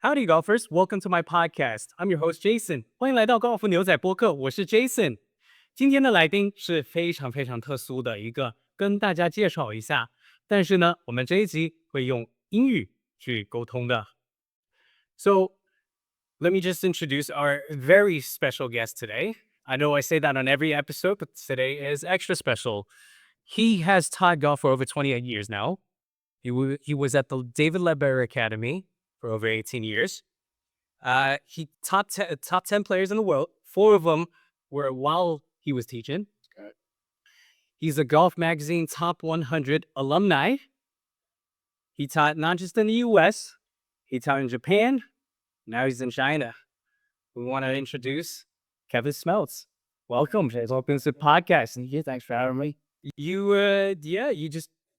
Howdy, golfers! Welcome to my podcast. I'm your host Jason. 欢迎来到高尔夫牛仔播客，我是 Jason。今天的来宾是非常非常特殊的一个，跟大家介绍一下。但是呢，我们这一集会用英语去沟通的。So let me just introduce our very special guest today. I know I say that on every episode, but today is extra special. He has taught golf for over 28 years now. He was at the David Ledbetter Academy for over 18 years. He taught top 10 players in the world. 4 of them were while he was teaching. He's a Golf Magazine Top 100 alumni. He taught not just in the U.S., he taught in Japan. Now he's in China. We want to introduce Kevin Smeltz. Welcome. Welcome to the podcast. Thanks for having me.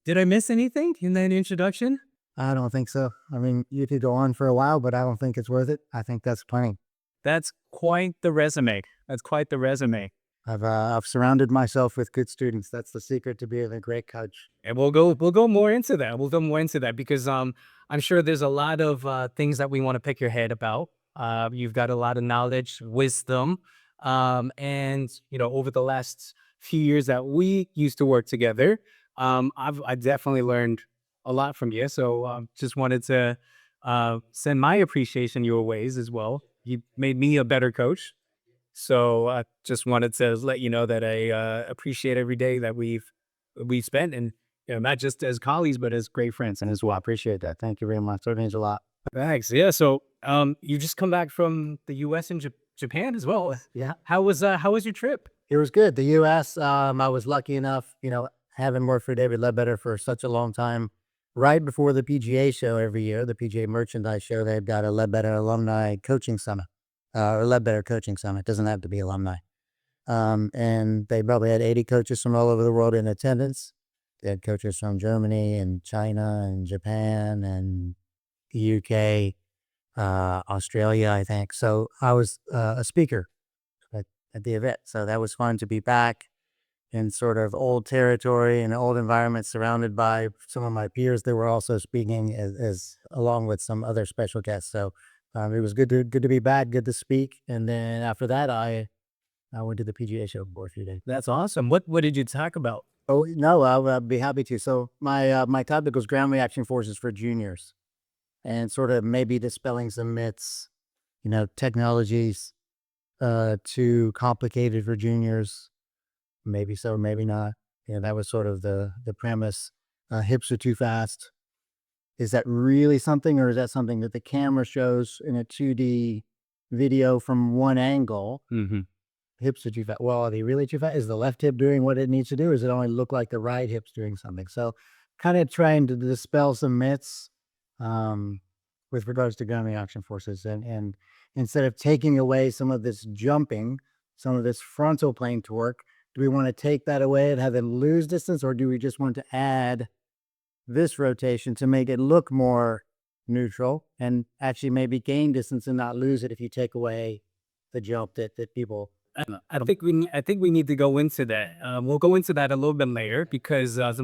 Did I miss anything in that introduction? I don't think so. I mean, you could go on for a while, but I don't think it's worth it. I think that's plenty. That's quite the resume. I've surrounded myself with good students. That's the secret to being a great coach. And we'll go more into that. We'll go more into that because I'm sure there's a lot of things that we want to pick your head about. You've got a lot of knowledge, wisdom, and over the last few years that we used to work together, I definitely learned a lot from you. So just wanted to send my appreciation your ways as well. You made me a better coach. So I just wanted to let you know that I appreciate every day that we've spent, and not just as colleagues, but as great friends. And as well, I appreciate that. Thank you very much. That means a lot. Thanks. Yeah. So you just come back from the U.S. and Japan as well. Yeah. How was your trip? It was good. The U.S., I was lucky enough, having worked for David Ledbetter for such a long time. Right before the PGA show every year, the PGA Merchandise Show, they've got a Ledbetter Alumni Coaching Summit, or Ledbetter Coaching Summit. It doesn't have to be alumni. And they probably had 80 coaches from all over the world in attendance. They had coaches from Germany and China and Japan and the UK, Australia, I think. So I was a speaker at the event. So that was fun to be back in sort of old territory and old environment, surrounded by some of my peers that were also speaking as along with some other special guests. So it was good to be back, good to speak. And then after that, I went to the PGA show for a few days. That's awesome. What did you talk about? Oh, no, I'd be happy to. So my topic was ground reaction forces for juniors, and sort of maybe dispelling some myths, technologies too complicated for juniors. Maybe so, maybe not. That was sort of the premise. Hips are too fast. Is that really something, or is that something that the camera shows in a 2D video from one angle? Mm-hmm. Hips are too fast. Well, are they really too fast? Is the left hip doing what it needs to do? Or does it only look like the right hip's doing something? So kind of trying to dispel some myths with regards to ground reaction forces. And instead of taking away some of this jumping, some of this frontal plane torque, do we want to take that away and have them lose distance, or do we just want to add this rotation to make it look more neutral and actually maybe gain distance and not lose it if you take away the jump that people... I think we need to go into that. We'll go into that a little bit later because that's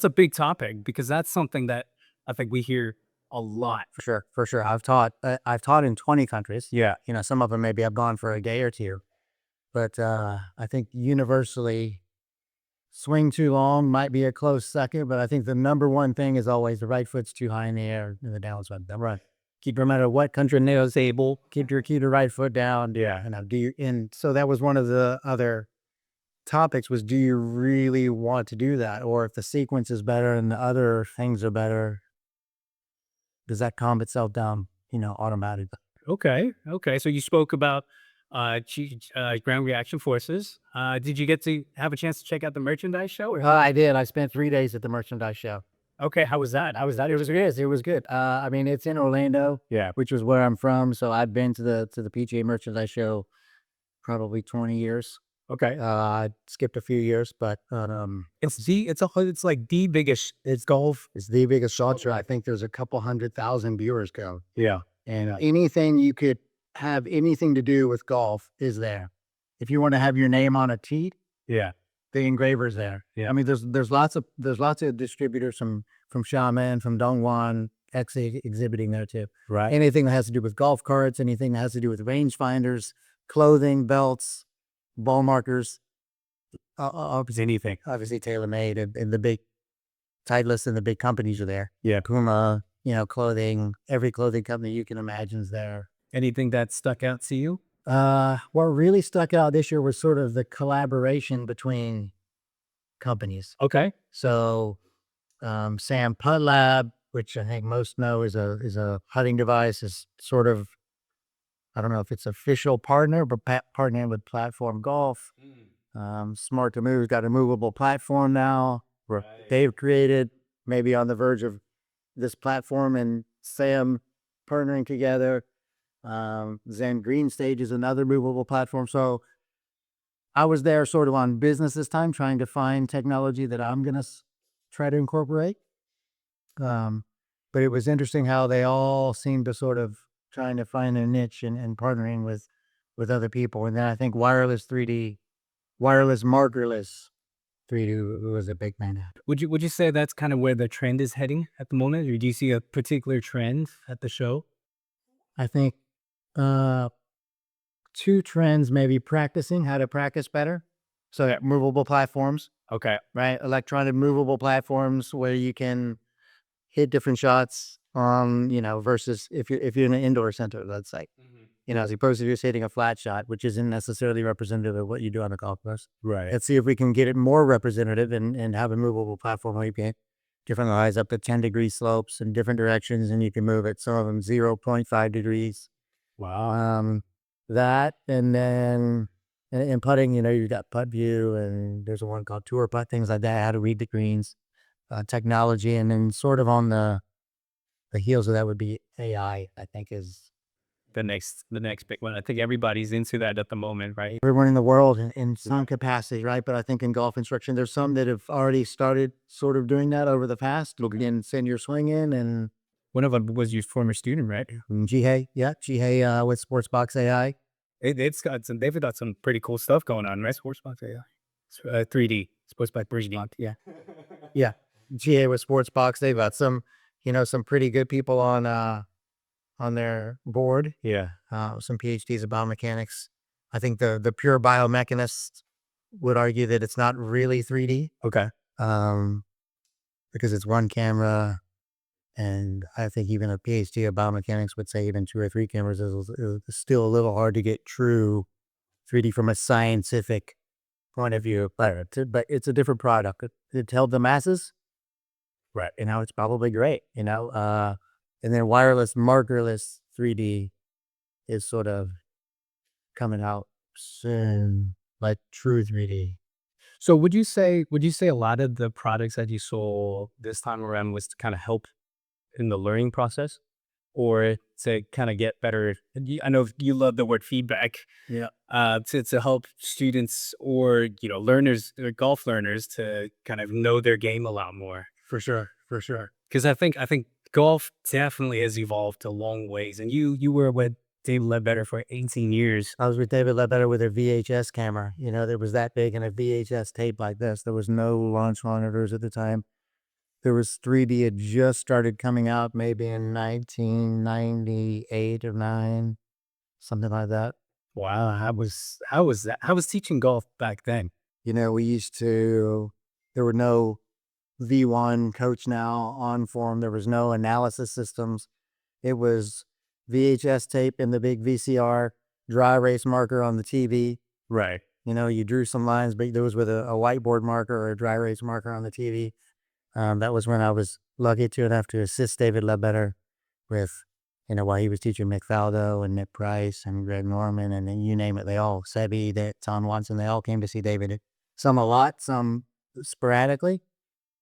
a big topic, because that's something that I think we hear a lot. For sure. I've taught in 20 countries. Yeah. Some of them maybe I've gone for a day or two. But I think universally, swing too long might be a close second. But I think the number one thing is always the right foot's too high in the air and the downside. Right. No matter what country is able, keep your right foot down. Yeah. And so that was one of the other topics was, do you really want to do that? Or if the sequence is better and the other things are better, does that calm itself down, automatically? Okay. So you spoke about ground reaction forces. Did you get to have a chance to check out the merchandise show? I did. I spent 3 days at the merchandise show. Okay, how was that? It was good. I mean, it's in Orlando, Yeah. which was where I'm from. So I've been to the PGA merchandise show probably 20 years. Okay. I skipped a few years, but it's like the biggest. It's golf. It's the biggest shot show. I think there's a couple 100,000 viewers go. Yeah. And anything you could have anything to do with golf is there. If you want to have your name on a tee, Yeah. the engraver's there. Yeah. I mean, there's lots of distributors from Xiamen, from Dongguan, actually exhibiting there too. Right. Anything that has to do with golf carts, anything that has to do with rangefinders, clothing, belts, ball markers, Anything. obviously TaylorMade and the big Titleist and the big companies are there. Yeah. Puma, clothing, every clothing company you can imagine is there. Anything that stuck out to you? What really stuck out this year was sort of the collaboration between companies. Okay. So Sam Putt Lab, which I think most know is a putting device, is sort of, I don't know if it's official partner, but partnering with Platform Golf. Smart to Move's got a movable platform now. Right. They've created, maybe on the verge of this platform and Sam partnering together. Zen Green Stage is another movable platform. So I was there sort of on business this time, trying to find technology that I'm going to try to incorporate. But it was interesting how they all seemed to sort of trying to find a niche and partnering with other people. And then I think wireless markerless 3D was a big man. Would you say that's kind of where the trend is heading at the moment, or do you see a particular trend at the show? I think two trends, maybe practicing how to practice better. So movable platforms, Okay. right? Electronic movable platforms where you can hit different shots versus if you're in an indoor center, let's say. As opposed to just hitting a flat shot, which isn't necessarily representative of what you do on a golf course. Right. Let's see if we can get it more representative and have a movable platform where you can different lies up to 10-degree slopes in different directions, and you can move it. Some of them 0.5 degrees. Wow. That, and then in putting, you've got Putt View, and there's one called Tour Putt, things like that, how to read the greens, technology, and then sort of on the heels of that would be AI, I think is the next big one. I think everybody's into that at the moment, right? everyone in the world in some capacity, right? But I think in golf instruction, there's some that have already started sort of doing that over the past. Look again, send your swing in, and One of them was your former student, right? Jihei with Sportsbox AI. They've got some pretty cool stuff going on, right? Sportsbox AI, 3D Sportsbox Bridging. Yeah, Jihei with Sportsbox. They've got some pretty good people on their board. Yeah. Some PhDs in biomechanics. I think the pure biomechanist would argue that it's not really 3D. Okay. Because it's one camera, and I think even a PhD of biomechanics would say even 2 or 3 cameras is still a little hard to get true 3D from a scientific point of view. But it's a different product. It held the masses. Right. It's probably great, and then wireless markerless 3D is sort of coming out soon, like true 3D. So would you say a lot of the products that you saw this time around was to kind of help in the learning process, or to kind of get better? I know you love the word feedback. Yeah. To help students or learners, or golf learners, to kind of know their game a lot more. For sure. Because I think golf definitely has evolved a long ways, and you were with David Ledbetter for 18 years. I was with David Ledbetter with a VHS camera. There was that big and a VHS tape like this. There was no launch monitors at the time. There was 3D had just started coming out maybe in 1998 or 9, something like that. Wow, how was that? How was teaching golf back then? There were no V1 Coach Now on form. There was no analysis systems. It was VHS tape and the big VCR dry erase marker on the TV. Right. You drew some lines, but there was with a whiteboard marker or a dry erase marker on the TV. That was when I was lucky to enough to assist David Ledbetter with, while he was teaching Mick Faldo and Nick Price and Greg Norman, and then you name it, they all, Sebi, Tom Watson, they all came to see David. Some a lot, some sporadically.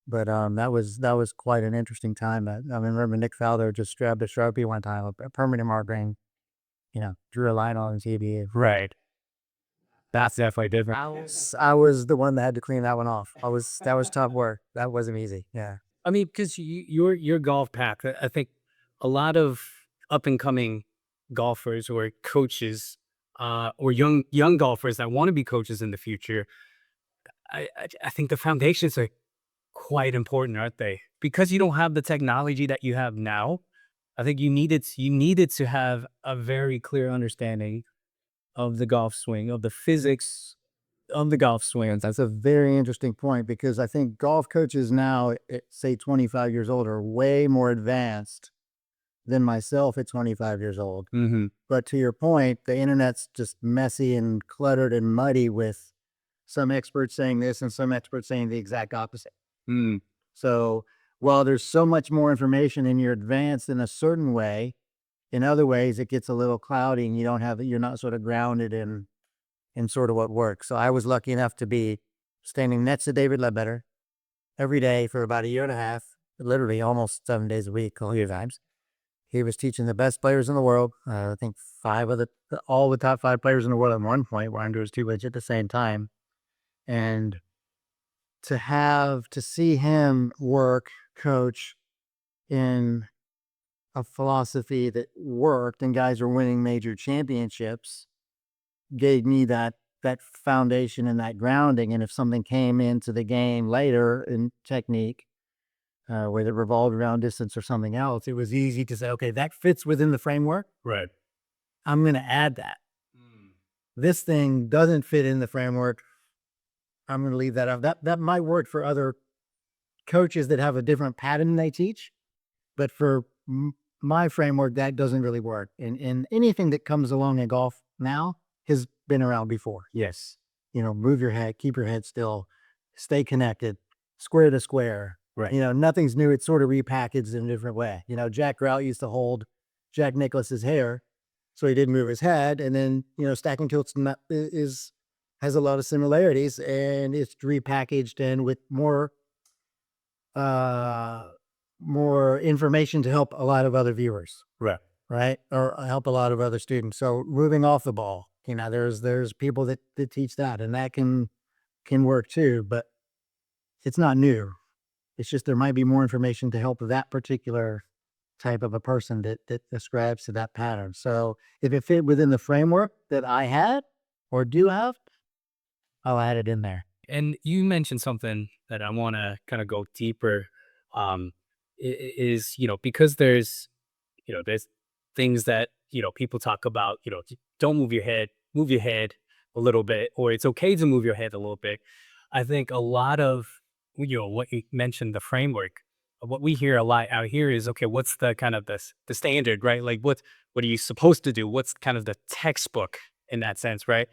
But that was quite an interesting time. I remember Nick Faldo just grabbed a Sharpie one time, a permanent marker, and drew a line on the TV. Right. That's definitely different. I was the one that had to clean that one off. That was tough work. That wasn't easy. Yeah. I mean, because your golf pack, I think a lot of up and coming golfers or coaches, or young golfers that want to be coaches in the future, I think the foundations are quite important, aren't they? because you don't have the technology that you have now, I think you needed to have a very clear understanding of the golf swing, of the physics of the golf swing. That's a very interesting point because I think golf coaches now, say 25 years old, are way more advanced than myself at 25 years old. Mm-hmm. But to your point, the internet's just messy and cluttered and muddy with some experts saying this and some experts saying the exact opposite. Mm. So while there's so much more information and you're advanced in a certain way, in other ways it gets a little cloudy and you're not sort of grounded in sort of what works. So I was lucky enough to be standing next to David Ledbetter every day for about a year and a half, literally almost 7 days a week, all your times. He was teaching the best players in the world. I think all the top 5 players in the world at one point were under his tutelage at the same time. And to see him work, coach in a philosophy that worked and guys were winning major championships gave me that foundation and that grounding. And if something came into the game later in technique, whether it revolved around distance or something else, it was easy to say, okay, that fits within the framework. Right. I'm going to add that. This thing doesn't fit in the framework. I'm going to leave that out. That might work for other coaches that have a different pattern they teach, but for my framework, that doesn't really work. And anything that comes along in golf now has been around before. Yes. Move your head, keep your head still, stay connected, square to square. Right. Nothing's new. It's sort of repackaged in a different way. Jack Grout used to hold Jack Nicklaus's hair, so he didn't move his head. And then, stacking tilts has a lot of similarities, and it's repackaged and with more information to help a lot of other viewers. Right. Or help a lot of other students. So moving off the ball, there's people that teach that, and that can work too, but it's not new. It's just there might be more information to help that particular type of a person that ascribes to that pattern. So if it fit within the framework that I had or do have, I'll add it in there. And you mentioned something that I want to kind of go deeper. Is because there's things that people talk about. Don't move your head a little bit, or it's okay to move your head a little bit. I think a lot of what you mentioned, the framework. What we hear a lot out here is, okay, what's the kind of the standard, right? Like what are you supposed to do? What's kind of the textbook in that sense, right?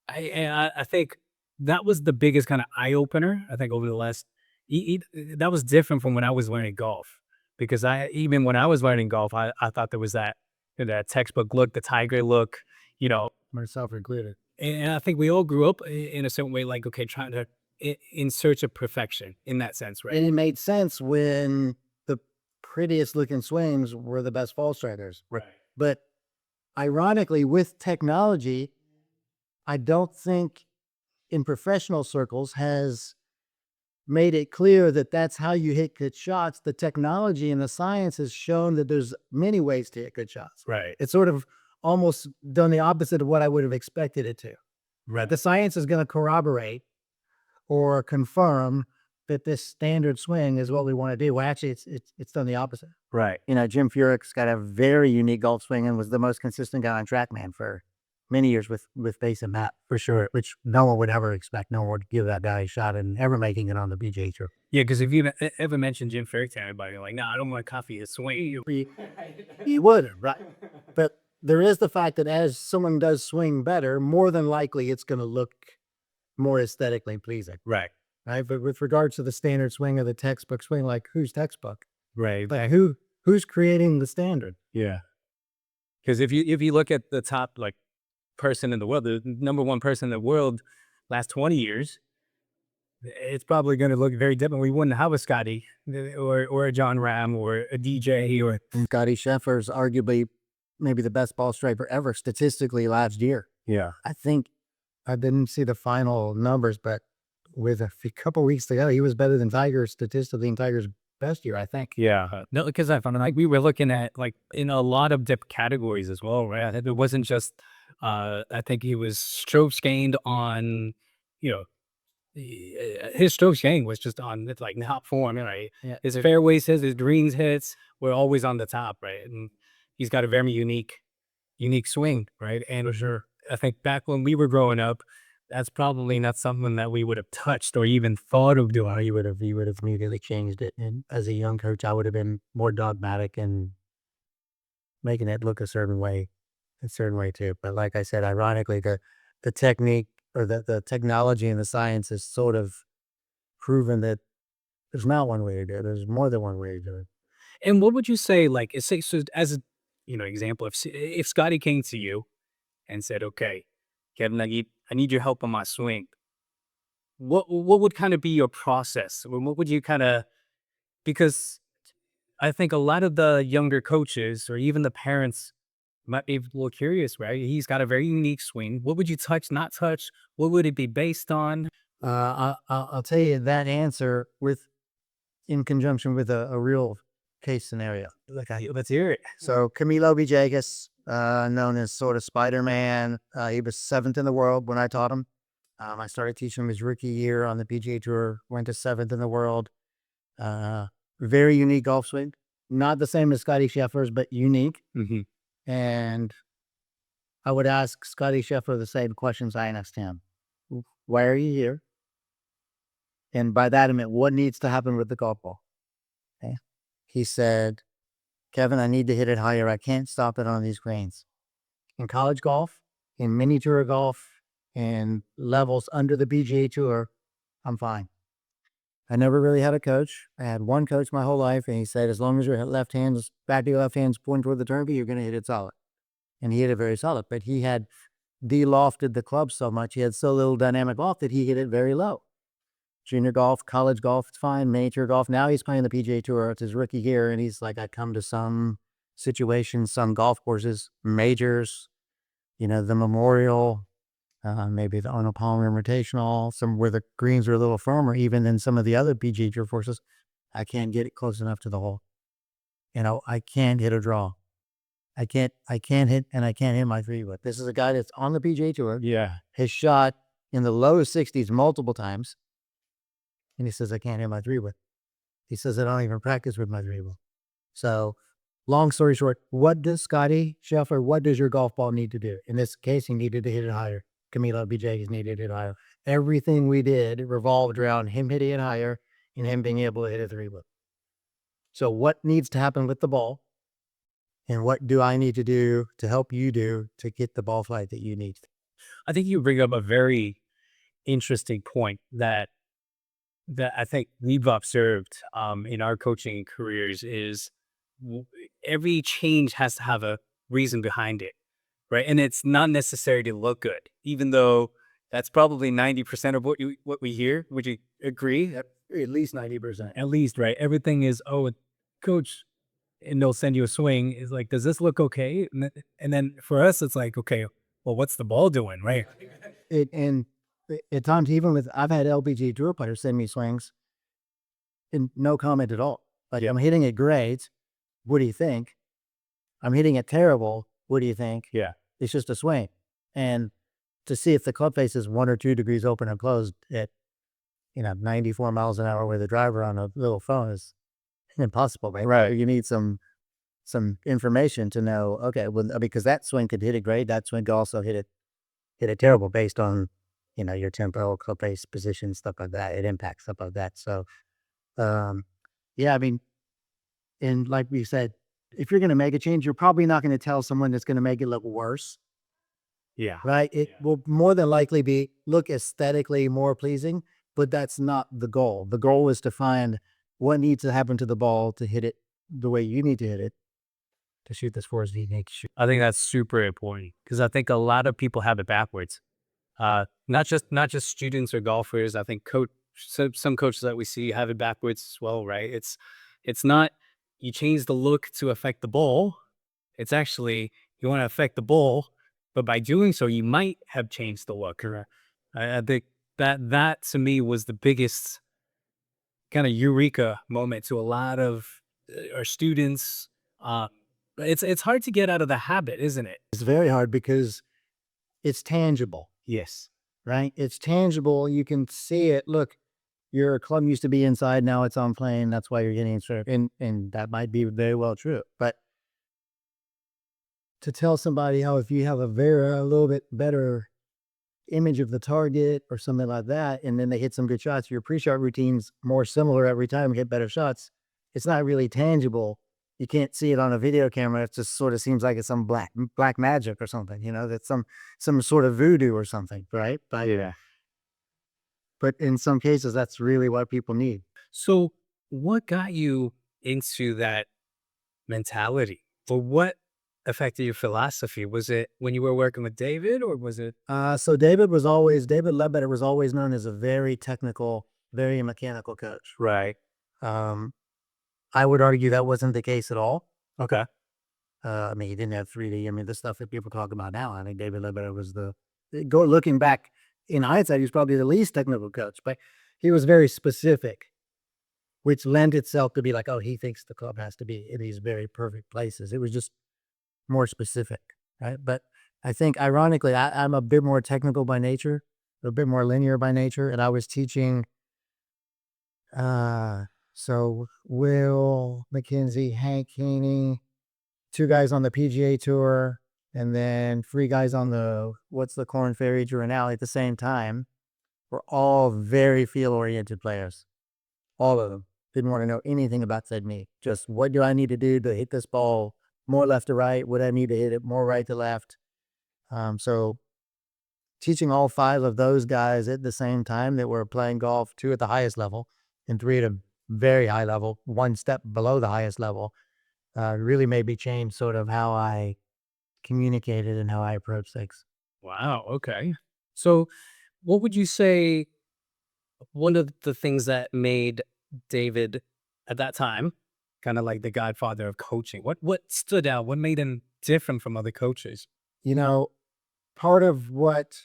I think that was the biggest kind of eye opener. I think over the last, that was different from when I was learning golf, because even when I was learning golf, I thought there was that textbook look, the Tiger look, Myself included. and I think we all grew up in a certain way, like, okay, trying to in search of perfection in that sense, right? And it made sense when the prettiest looking swings were the best ball strikers. Right. But ironically, with technology, I don't think in professional circles has made it clear that that's how you hit good shots. The technology and the science has shown that there's many ways to hit good shots. Right. It's sort of almost done the opposite of what I would have expected it to. Right. The science is going to corroborate or confirm that this standard swing is what we want to do. Well, actually, it's done the opposite. Right. Jim Furyk's got a very unique golf swing and was the most consistent guy on TrackMan for many years with base and mat, for sure, which no one would ever expect. No one would give that guy a shot in ever making it on the PGA Tour. Yeah, because if you ever mention Jim Furyk to anybody, you're like, no, I don't want to copy his swing. He would, right? But there is the fact that as someone does swing better, more than likely it's going to look more aesthetically pleasing. Right. Right. But with regards to the standard swing or the textbook swing, like whose textbook? Right. Like who's creating the standard? Yeah. Because if you look at the top person in the world, the number one person in the world, last 20 years, it's probably going to look very different. We wouldn't have a Scotty or a John Ram or a DJ or Scotty Scheffler's arguably maybe the best ball striker ever statistically last year. Yeah. I think I didn't see the final numbers, but with a couple weeks to go, he was better than Tiger statistically in Tiger's best year, I think. Yeah. No, because I found we were looking at in a lot of different categories as well, right? It wasn't just I think he was strokes gained on, his stroke game was just on it's like top form, right? Yeah. His fairways hits, his greens hits were always on the top, right? And he's got a very unique swing, right? And For sure. I think back when we were growing up, that's probably not something that we would have touched or even thought of doing. He would have immediately changed it. And as a young coach, I would have been more dogmatic and making it look a certain way too. But like I said, ironically, the technique or the technology and the science has sort of proven that there's not one way to do it. There's more than one way to do it. And what would you say, like, say, so as a example, if Scotty came to you and said, "Okay, Kevin, I need your help on my swing," what would kind of be your process? What would you kind of because I think a lot of the younger coaches or even the parents might be a little curious, right? He's got a very unique swing. What would you touch, not touch? What would it be based on? I'll tell you that answer in conjunction with a real case scenario. Let's hear it. So Camilo Villegas, known as sort of Spider-Man, he was 7th in the world when I taught him. I started teaching him his rookie year on the PGA Tour, went to 7th in the world. Very unique golf swing. Not the same as Scotty Scheffler's, but unique. Mm-hmm. And I would ask Scotty Scheffler the same questions I asked him. Why are you here? And by that I meant, what needs to happen with the golf ball? Okay. He said, Kevin, I need to hit it higher. I can't stop it on these greens. In college golf, in mini tour golf, and levels under the PGA Tour, I'm fine. I never really had a coach. I had one coach my whole life, and he said, as long as your left hand's back to your left hand's pointing toward the turkey, you're going to hit it solid. And he hit it very solid, but he had de-lofted the club so much. He had so little dynamic loft that he hit it very low. Junior golf, college golf, it's fine. Miniature golf. Now he's playing the PGA Tour. It's his rookie year, and he's like, I come to some situations, some golf courses, majors, the Memorial, maybe the Arnold Palmer Invitational, some where the greens are a little firmer, even than some of the other PGA Tour courses. I can't get it close enough to the hole. I can't hit a draw. I can't hit, and I can't hit my 3-wood. This is a guy that's on the PGA Tour. Yeah. Has shot in the low 60s multiple times. And he says, I can't hit my 3-wood. He says, I don't even practice with my 3-wood. So, long story short, what does Scotty Scheffler, what does your golf ball need to do? In this case, he needed to hit it higher. Camilo Villegas needed to hit it higher. Everything we did revolved around him hitting it higher and him being able to hit a 3-wood. So what needs to happen with the ball? And what do I need to do to help you do to get the ball flight that you need? I think you bring up a very interesting point that I think we've observed in our coaching careers is every change has to have a reason behind it, right? And it's not necessary to look good, even though that's probably 90% of what we hear. Would you agree? At least 90%. At least, right? Everything is, oh, coach, and they'll send you a swing. Is like, does this look okay? And then for us, it's like, okay, well, what's the ball doing, right? And at times, even with, I've had LPG Tour players send me swings and no comment at all. Like, I'm hitting it great. What do you think? I'm hitting it terrible. What do you think? Yeah. It's just a swing. And to see if the club face is 1 or 2 degrees open or closed at, 94 miles an hour with a driver on a little phone is impossible, right? Right. You need some information to know, okay, well, because that swing could hit it great. That swing could also hit it terrible based on, your tempo, club face position, stuff like that. It impacts stuff like that. So, yeah, I mean, and like we said, if you're going to make a change, you're probably not going to tell someone that's going to make it look worse, Yeah. right? It will more than likely look aesthetically more pleasing, but that's not the goal. The goal is to find what needs to happen to the ball to hit it the way you need to hit it, to shoot this for as unique shoot. I think that's super important because I think a lot of people have it backwards. Not just students or golfers. I think some coaches that we see have it backwards as well, right? It's not you change the look to affect the ball. It's actually you want to affect the ball, but by doing so, you might have changed the look. Correct. I think that to me was the biggest kind of eureka moment to a lot of our students. It's hard to get out of the habit, isn't it? It's very hard because it's tangible. Yes. right? It's tangible. You can see it. Look, your club used to be inside. Now it's on plane. That's why you're getting served. And that might be very well true. But to tell somebody how if you have a little bit better image of the target or something like that, and then they hit some good shots, your pre-shot routine's more similar every time, you hit better shots. It's not really tangible. You can't see it on a video camera. It just sort of seems like it's some black magic or something, that's some sort of voodoo or something, right? But in some cases, that's really what people need. So, what got you into that mentality? Or what affected your philosophy? Was it when you were working with David, or was it? So David Ledbetter was always known as a very technical, very mechanical coach. Right. Um, I would argue that wasn't the case at all. Okay. I mean, he didn't have 3D. I mean, the stuff that people talk about now, I think David Ledbetter was looking back in hindsight, he was probably the least technical coach, but he was very specific, which lent itself to be like, oh, he thinks the club has to be in these very perfect places. It was just more specific, right? But I think, ironically, I'm a bit more technical by nature, a bit more linear by nature, and I was teaching. So Will McKenzie, Hank Haney, two guys on the PGA Tour, and then three guys on the Corn Ferry Tour at the same time. Were all very field-oriented players. All of them didn't want to know anything about technique. Just what do I need to do to hit this ball more left to right? What do I need to hit it more right to left? So teaching all five of those guys at the same time that were playing golf, two at the highest level and three at a very high level, one step below the highest level, really made me change sort of how I communicated and how I approach things. Wow. Okay. So, what would you say one of the things that made David at that time kind of like the godfather of coaching? What stood out? What made him different from other coaches? Part of what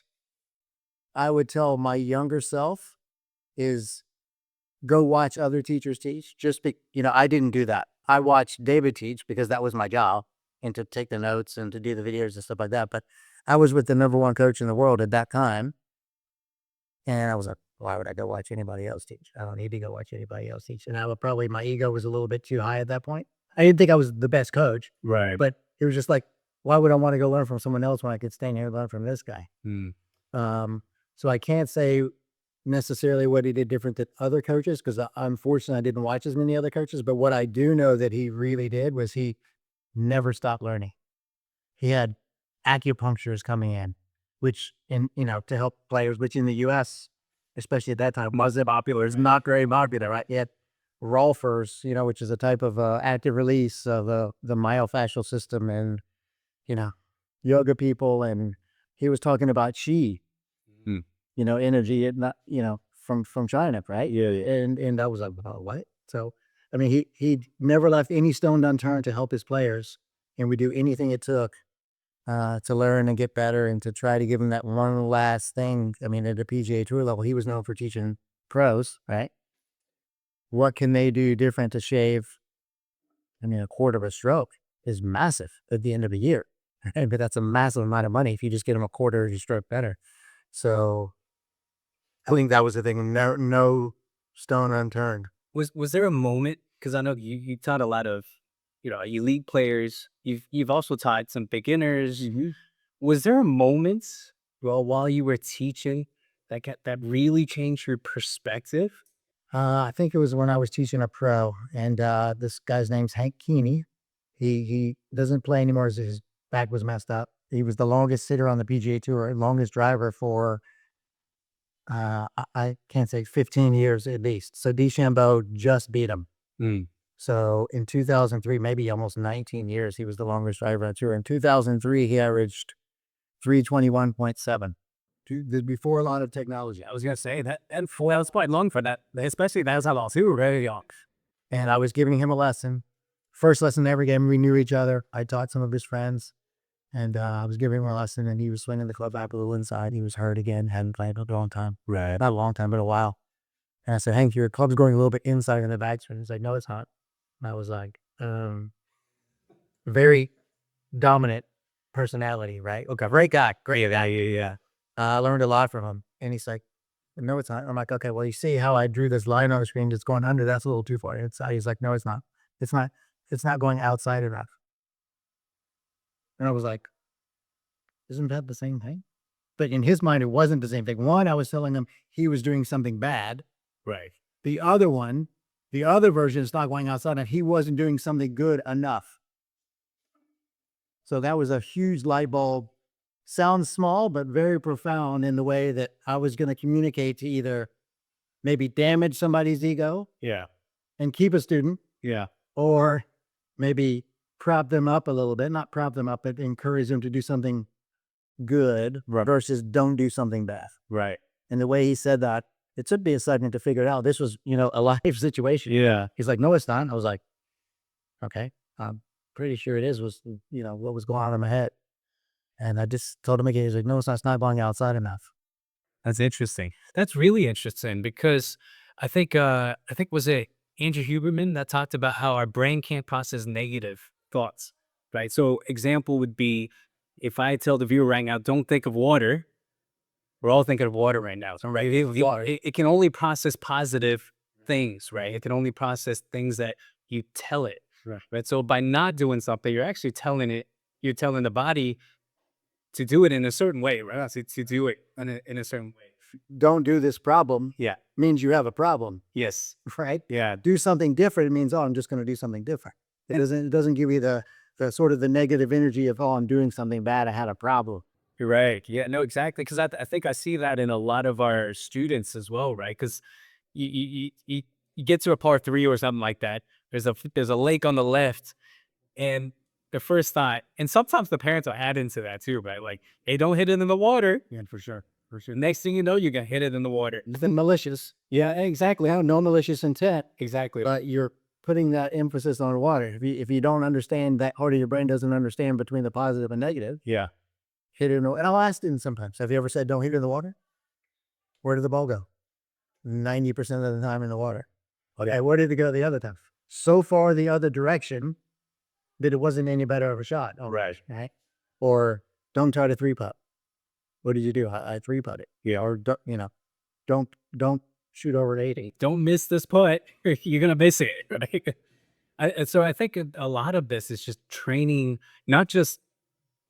I would tell my younger self is go watch other teachers teach. I didn't do that. I watched David teach because that was my job, and to take the notes and to do the videos and stuff like that. But I was with the number one coach in the world at that time. And I was like, why would I go watch anybody else teach? I don't need to go watch anybody else teach. And my ego was a little bit too high at that point. I didn't think I was the best coach, Right. but it was just like, why would I want to go learn from someone else when I could stay here and learn from this guy? So I can't say necessarily what he did different than other coaches, because unfortunately I didn't watch as many other coaches. But what I do know that he really did was he never stopped learning. He had acupuncturists coming in, which to help players, which in the U.S., especially at that time, wasn't popular. It's not very popular, right? He had rolfers, which is a type of active release of the myofascial system, and yoga people, and he was talking about chi, energy, and not from China, right? Yeah. And I was like, oh, what? So I mean, he never left any stone unturned to help his players, and we do anything it took to learn and get better, and to try to give him that one last thing. I mean, at the PGA Tour level, he was known for teaching pros, right? What can they do different to shave? I mean, a quarter of a stroke is massive at the end of the year, right? But that's a massive amount of money if you just get them a quarter of your stroke better. So I think that was the thing. No stone unturned. Was there a moment? Because I know you taught a lot of elite players. You've also taught some beginners. Was there a moment, while you were teaching, that really changed your perspective? I think it was when I was teaching a pro, and this guy's name's Hank Keeney. He doesn't play anymore as his back was messed up. He was the longest sitter on the PGA Tour, longest driver for I can't say 15 years at least. So DeChambeau just beat him. So in 2003, maybe almost 19 years, he was the longest driver on the tour. In 2003, he averaged 321.7. Before a lot of technology. I was gonna say that was quite long for that, especially that's how long he was very young. And I was giving him a lesson. First lesson every game, we knew each other. I taught some of his friends, and I was giving him a lesson, and he was swinging the club back a little inside. He was hurt again, hadn't played in a long time. Right. Not a long time, but a while. And I said, Hank, your club's going a little bit inside in the backswing. He's like, no, it's not. And I was like, very dominant personality, right? Okay, great guy, great guy. Yeah. I learned a lot from him. And he's like, no, it's not. I'm like, okay, well, you see how I drew this line on the screen that's going under? That's a little too far. He's like, no, it's not. It's not. It's not going outside enough. And I was like, isn't that the same thing? But in his mind, it wasn't the same thing. One, I was telling him he was doing something bad. Right. The other one, the other version is not going outside and he wasn't doing something good enough. So that was a huge light bulb. Sounds small, but very profound in the way that I was going to communicate to either maybe damage somebody's ego Yeah. and keep a student, Yeah. or maybe prop them up a little bit, not prop them up, but encourage them to do something good versus don't do something bad. Right. And the way he said that, it took me a second to figure it out. This was, a live situation. Yeah. He's like, no, it's not. I was like, okay, I'm pretty sure it is, was, what was going on in my head. And I just told him again, he's like, no, it's not going outside enough. That's interesting. That's really interesting because I think was it Andrew Huberman that talked about how our brain can't process negative thoughts, right? So example would be if I tell the viewer right now, don't think of water. We're all thinking of water right now, so, right? It can only process positive things, right? It can only process things that you tell it, right? So by not doing something, you're actually telling the body to do it in a certain way, right? To do it in a certain way. Don't do this problem. Yeah. Means you have a problem. Yes. Right? Yeah. Do something different. It means, oh, I'm just going to do something different. It doesn't give you the sort of the negative energy of, oh, I'm doing something bad. I had a problem. You're right. Yeah, no, exactly. Because I think I see that in a lot of our students as well, right? Because you get to a par 3 or something like that. There's a lake on the left, and the first thought, and sometimes the parents will add into that too, right? Like, hey, don't hit it in the water. Yeah, for sure. Next thing you know, you're gonna hit it in the water. Nothing malicious. Yeah, exactly. No malicious intent. Exactly. But you're putting that emphasis on water. If you don't understand, that part of your brain doesn't understand between the positive and negative. Yeah. Hit it in the water. And I'll ask students sometimes, have you ever said, don't hit it in the water? Where did the ball go? 90% of the time in the water. Okay. Where did it go the other time? So far the other direction that it wasn't any better of a shot. Oh, Right. Right. Or don't try to 3-putt. What did you do? I 3-putt it. Yeah. Or, don't shoot over at 80. Don't miss this putt. You're gonna miss it, right? So I think a lot of this is just training, not just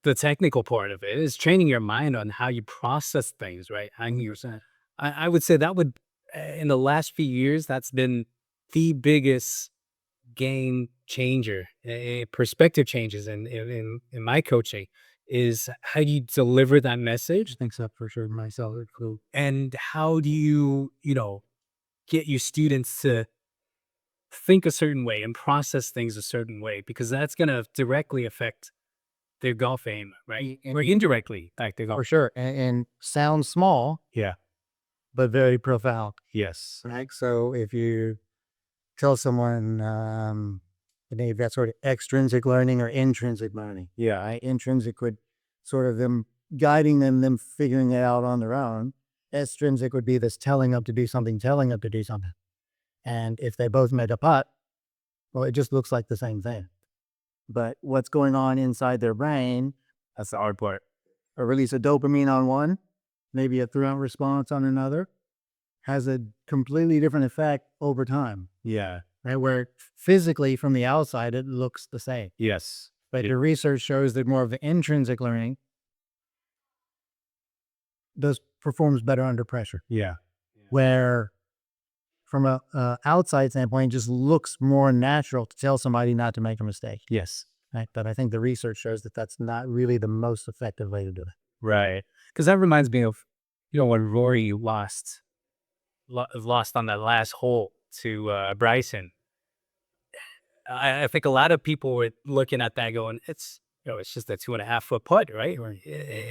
the technical part of it, is training your mind on how you process things, right? I would say that would, in the last few years, that's been the biggest game changer, perspective changes in my coaching, is how do you deliver that message, I think so for sure. Myself, cool. and how do you, get your students to think a certain way and process things a certain way, because that's going to directly affect their golf aim, right? Or indirectly affect their golf. For sure. And sounds small, Yeah. but very profound. Yes. Right. So if you tell someone, they've got sort of extrinsic learning or intrinsic learning. Yeah. Right? Intrinsic would sort of them guiding them figuring it out on their own. Extrinsic would be this telling them to do something. And if they both made a putt, well, it just looks like the same thing. But what's going on inside their brain, That's the hard part. a release of dopamine on one, maybe a throughout response on another, has a completely different effect over time. Yeah. Right? Where physically from the outside, it looks the same. Yes. But the research shows that more of the intrinsic learning performs better under pressure. Yeah. Where from a outside standpoint, it just looks more natural to tell somebody not to make a mistake. Yes. Right? But I think the research shows that that's not really the most effective way to do it. Right. Because that reminds me of, when Rory lost on that last hole to Bryson. I think a lot of people were looking at that going, it's just a 2.5 foot putt, right?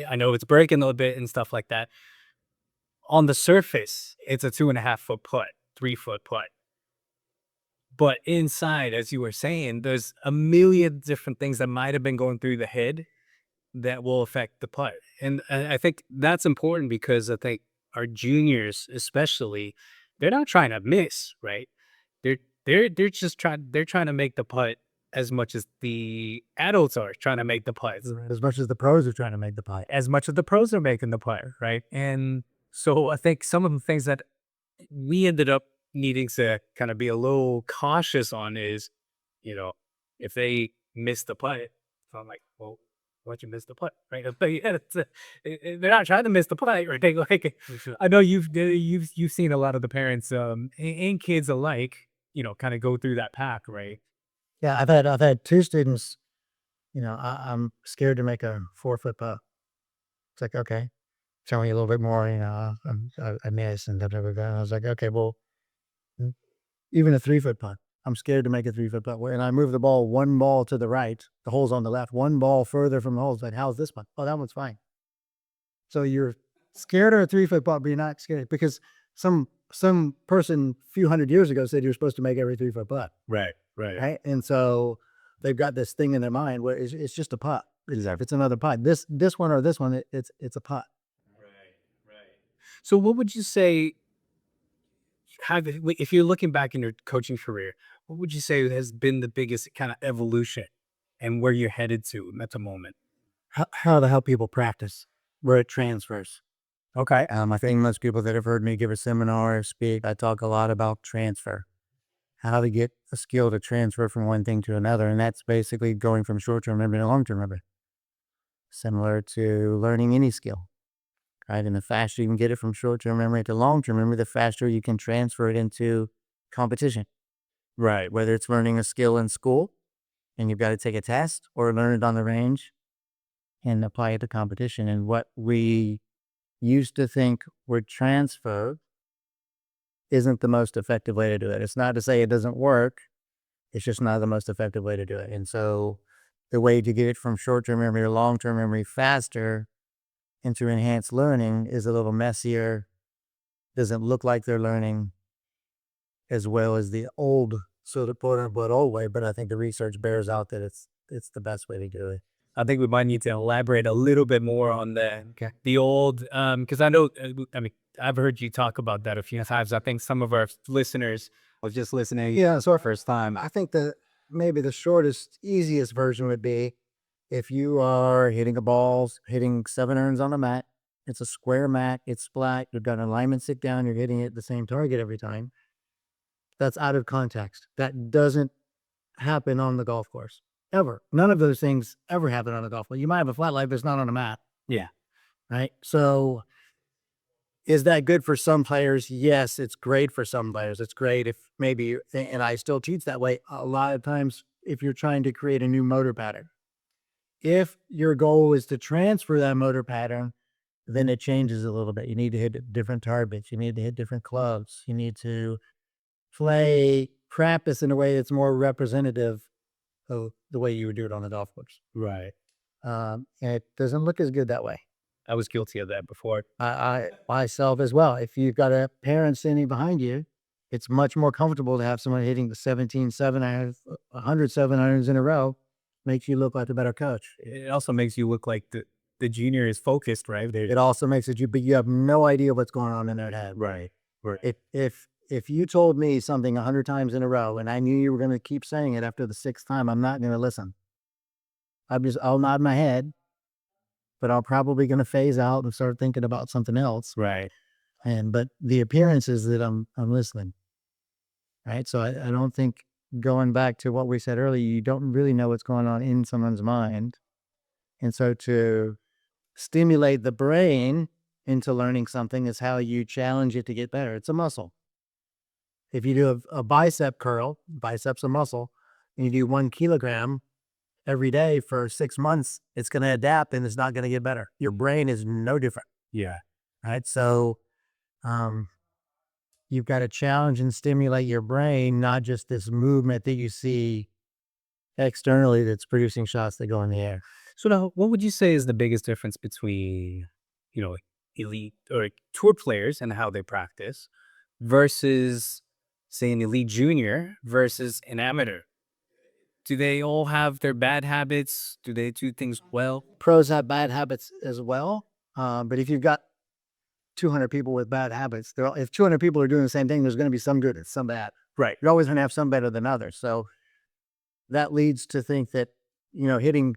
I know it's breaking a little bit and stuff like that. On the surface, it's a 2.5 foot putt, 3 foot putt. But inside, as you were saying, there's a million different things that might have been going through the head that will affect the putt. And I think that's important because I think our juniors, especially, they're not trying to miss, right? They're trying to make the putt as much as the adults are trying to make the putts, As much as the pros are trying to make the putt. as much as the pros are making the putt, right? And so I think some of the things that we ended up needing to kind of be a little cautious on is, if they miss the putt, so I'm like, well, why'd you miss the putt, right? But yeah, they're not trying to miss the putt, right? Like, I know you've seen a lot of the parents and kids alike, kind of go through that pack, right? Yeah, I've had two students. I'm scared to make a 4-foot putt. It's like, okay, tell me a little bit more. I miss and da da da. Da. I was like, okay, well, mm, even a 3-foot putt. I'm scared to make a 3-foot putt. And I move the ball one ball to the right. The hole's on the left. One ball further from the hole. It's like, how's this one? Oh, that one's fine. So you're scared of a 3-foot putt, but you're not scared because some person a few hundred years ago said you're supposed to make every 3-foot putt. Right, right. Right. And so they've got this thing in their mind where it's just a putt. Exactly. It's another putt. This one or this one, it's a putt. Right, right. So what would you say, if you're looking back in your coaching career, what would you say has been the biggest kind of evolution and where you're headed to at the moment? How to help people practice where it transfers. Okay. I think most people that have heard me give a seminar or speak, I talk a lot about transfer, how to get a skill to transfer from one thing to another. And that's basically going from short-term memory to long-term memory, similar to learning any skill, right? And the faster you can get it from short-term memory to long-term memory, the faster you can transfer it into competition, Right. whether it's learning a skill in school and you've got to take a test or learn it on the range and apply it to competition. And what we used to think would transfer isn't the most effective way to do it. It's not to say it doesn't work. It's just not the most effective way to do it. And so the way to get it from short-term memory to long-term memory faster into enhanced learning is a little messier. Doesn't look like they're learning as well as the old, so the quote unquote old way, but I think the research bears out that it's the best way to do it. I think we might need to elaborate a little bit more on Okay. the old, because I know, I've heard you talk about that a few times. I think some of our listeners was just listening. Yeah, it's our first time. I think that maybe the shortest, easiest version would be if you are hitting a ball, hitting 7 irons on a mat. It's a square mat. It's flat. You've got an alignment sit down. You're hitting it the same target every time. That's out of context. That doesn't happen on the golf course ever. None of those things ever happen on a golf course. You might have a flat lie, but it's not on a mat. Yeah. Right. So is that good for some players? Yes, it's great for some players. It's great if maybe, and I still teach that way a lot of times, if you're trying to create a new motor pattern. If your goal is to transfer that motor pattern, then it changes a little bit. You need to hit different targets. You need to hit different clubs. You need to practice in a way that's more representative of the way you would do it on the golf course. Right. And it doesn't look as good that way. I was guilty of that before. I myself as well. If you've got a parent standing behind you, it's much more comfortable to have someone hitting the 17 7-irons, 100 7-irons in a row. Makes you look like a better coach. It also makes you look like the junior is focused, right? It also makes it but you have no idea what's going on in their head. Right. Right. If you told me something 100 times in a row and I knew you were going to keep saying it after the 6th time, I'm not going to listen. I'll nod my head, but I'm probably going to phase out and start thinking about something else. Right. But the appearance is that I'm listening. Right. So I don't think, going back to what we said earlier, you don't really know what's going on in someone's mind. And so to stimulate the brain into learning something is how you challenge it to get better. It's a muscle. If you do a bicep curl, biceps a muscle, and you do 1 kilogram every day for 6 months, it's going to adapt and it's not going to get better. Your brain is no different. Yeah. Right. So you've got to challenge and stimulate your brain, not just this movement that you see externally that's producing shots that go in the air. So now, what would you say is the biggest difference between, elite or tour players and how they practice versus, say, an elite junior versus an amateur? Do they all have their bad habits? Do they do things well? Pros have bad habits as well. But if you've got 200 people with bad habits, if 200 people are doing the same thing, there's going to be some good and some bad. Right. You're always going to have some better than others. So that leads to think that, hitting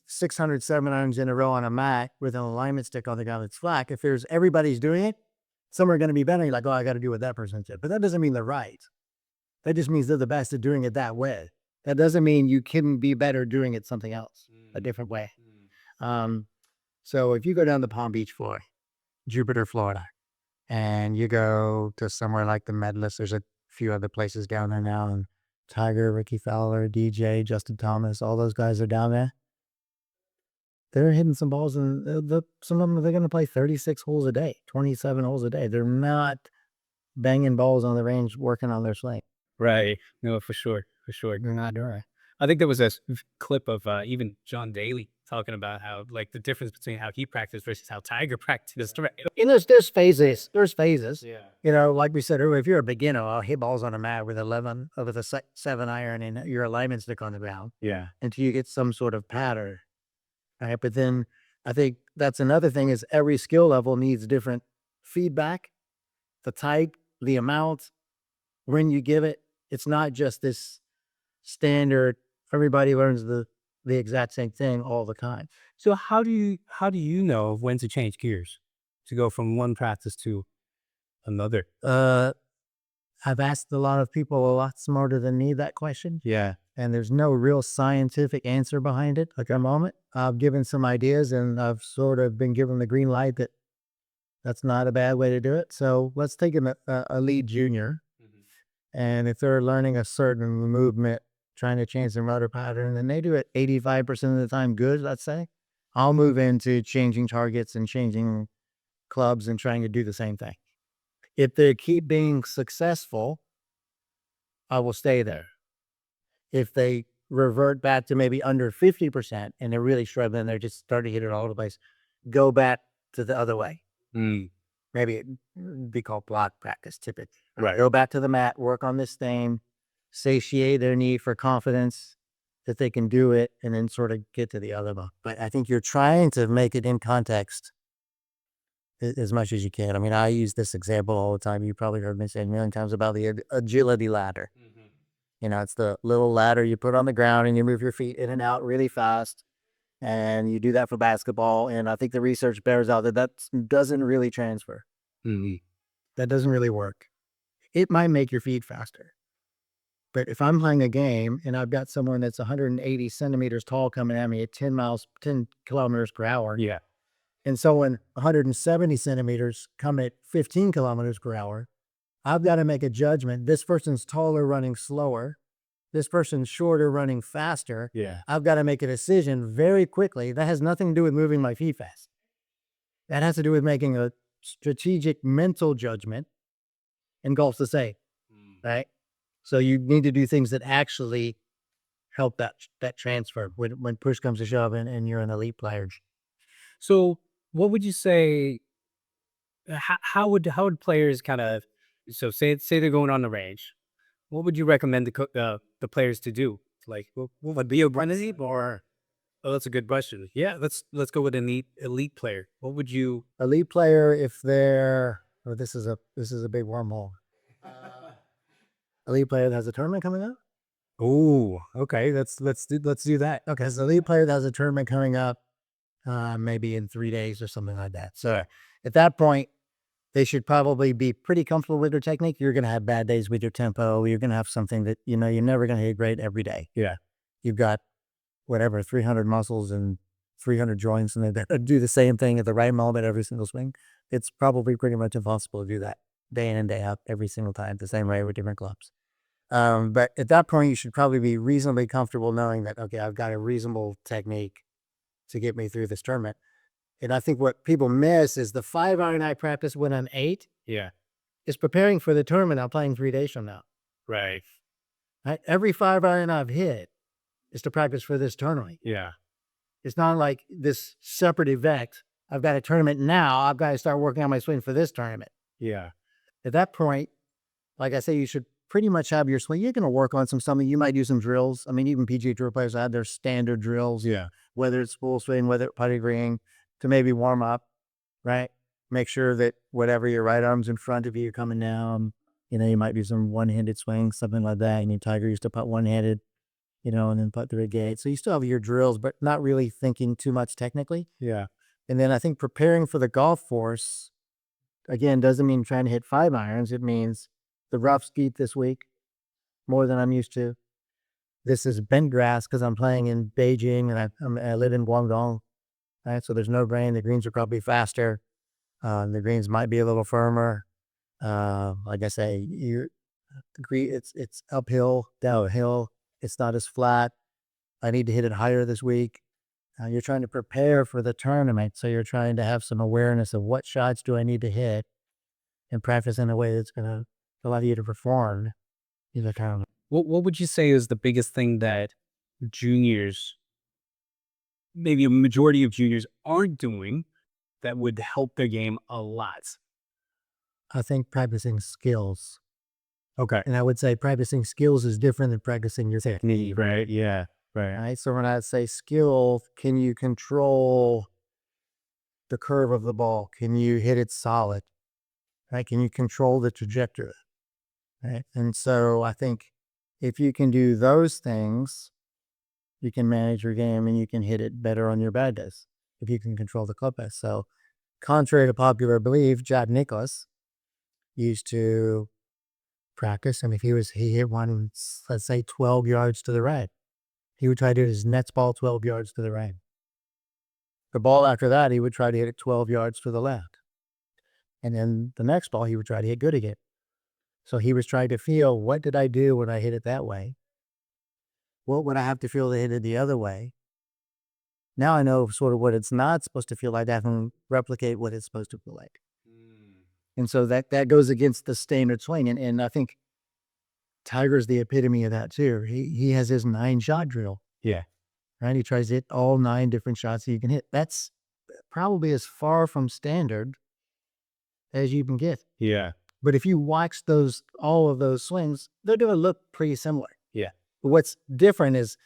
600, 700 in a row on a mat with an alignment stick on the guy that's flat, if everybody's doing it, some are going to be better. You're like, oh, I got to do what that person did. But that doesn't mean they're right. That just means they're the best at doing it that way. That doesn't mean you can be better doing it something else, a different way. So if you go down the Palm Beach floor, Jupiter, Florida, and you go to somewhere like the Medalist, there's a few other places down there now, and Tiger, Ricky Fowler, DJ, Justin Thomas, all those guys are down there. They're hitting some balls, and some of them, they're going to play 36 holes a day, 27 holes a day. They're not banging balls on the range working on their swing. Right. No, for sure. For sure. They're not doing it. I think there was a clip of even John Daly talking about how, like, the difference between how he practiced versus how Tiger practiced. Right? There's phases. There's phases. Yeah. Like we said earlier, if you're a beginner, I'll hit balls on a mat with a 7 iron and your alignment stick on the ground Yeah. until you get some sort of pattern. Right. But then I think that's another thing is every skill level needs different feedback, the type, the amount, when you give it. It's not just this standard, everybody learns the exact same thing all the time. So how do you know when to change gears, to go from one practice to another? I've asked a lot of people a lot smarter than me that question. Yeah. And there's no real scientific answer behind it at the moment. I've given some ideas and I've sort of been given the green light that that's not a bad way to do it. So let's take a lead junior. And if they're learning a certain movement, trying to change their motor pattern, and they do it 85% of the time good, let's say, I'll move into changing targets and changing clubs and trying to do the same thing. If they keep being successful, I will stay there. If they revert back to maybe under 50% and they're really struggling, they're just starting to hit it all over the place, go back to the other way. Maybe it'd be called block practice typically. Right. Go back to the mat, work on this thing, satiate their need for confidence that they can do it, and then sort of get to the other one. But I think you're trying to make it in context as much as you can. I mean, I use this example all the time. You probably heard me say a million times about the agility ladder. It's the little ladder you put on the ground and you move your feet in and out really fast. And you do that for basketball. And I think the research bears out that doesn't really transfer. That doesn't really work. It might make your feet faster. But if I'm playing a game and I've got someone that's 180 centimeters tall coming at me at 10 kilometers per hour. Yeah. And someone 170 centimeters come at 15 kilometers per hour, I've got to make a judgment. This person's taller running slower. This person's shorter running faster. Yeah. I've got to make a decision very quickly. That has nothing to do with moving my feet fast. That has to do with making a strategic mental judgment. And golf's the same, right? So you need to do things that actually help that transfer when push comes to shove and you're an elite player. So what would you say, how would players kind of, so say they're going on the range, what would you recommend the players to do? Like, what would be a Brennan or, oh, that's a good question. Yeah, let's go with an elite player. What would you? Elite player, if they're, this is a big wormhole. Elite player that has a tournament coming up? Oh, okay. Let's do that. Okay, so elite player that has a tournament coming up, maybe in 3 days or something like that. So at that point, they should probably be pretty comfortable with their technique. You're going to have bad days with your tempo. You're going to have something that, you're never going to hit great every day. Yeah. You've got 300 muscles and 300 joints, and they do the same thing at the right moment every single swing. It's probably pretty much impossible to do that day in and day out every single time the same way with different clubs. But at that point, you should probably be reasonably comfortable knowing that, okay, I've got a reasonable technique to get me through this tournament. And I think what people miss is the 5 iron I practice when I'm 8. Yeah. Is preparing for the tournament I'm playing 3 days from now. Right. Every 5 iron I've hit is to practice for this tournament. Yeah. It's not like this separate event. I've got a tournament now. I've got to start working on my swing for this tournament. Yeah. At that point, like I say, you should pretty much have your swing. You're going to work on something. You might do some drills. I mean, even PGA Tour players have their standard drills. Yeah. Whether it's full swing, whether it's putting green, to maybe warm up, right? Make sure that whatever your right arm's in front of you, you're coming down. You might do some one-handed swings, something like that. Tiger used to putt one-handed, and then putt through a gate. So you still have your drills, but not really thinking too much technically. Yeah. And then I think preparing for the golf course, again, doesn't mean trying to hit 5 irons. It means the rough's deep this week, more than I'm used to. This is bent grass because I'm playing in Beijing and I live in Guangdong, right? So there's no rain. The greens are probably faster. The greens might be a little firmer. Like I say, it's uphill, downhill. It's not as flat. I need to hit it higher this week. You're trying to prepare for the tournament, so you're trying to have some awareness of what shots do I need to hit and practice in a way that's going to allow you to perform in the tournament. What would you say is the biggest thing that juniors, maybe a majority of juniors, aren't doing that would help their game a lot? I think practicing skills. Okay. And I would say practicing skills is different than practicing your technique. Right. Yeah. Right. Right. So when I say skill, can you control the curve of the ball? Can you hit it solid? Right? Can you control the trajectory? Right. And so I think if you can do those things, you can manage your game and you can hit it better on your bad days if you can control the club face. So contrary to popular belief, Jack Nicklaus used to practice. And if he hit one, let's say 12 yards to the right, he would try to hit his next ball 12 yards to the right. The ball after that, he would try to hit it 12 yards to the left. And then the next ball, he would try to hit good again. So he was trying to feel, what did I do when I hit it that way? What would I have to feel to hit it the other way? Now I know sort of what it's not supposed to feel like. I can replicate what it's supposed to feel like. And so that goes against the standard swing. And I think Tiger's the epitome of that too. He has his 9-shot drill. Yeah. Right? He tries to hit all 9 different shots that you can hit. That's probably as far from standard as you can get. Yeah. But if you watch all of those swings, they're going to look pretty similar. Yeah. But what's different is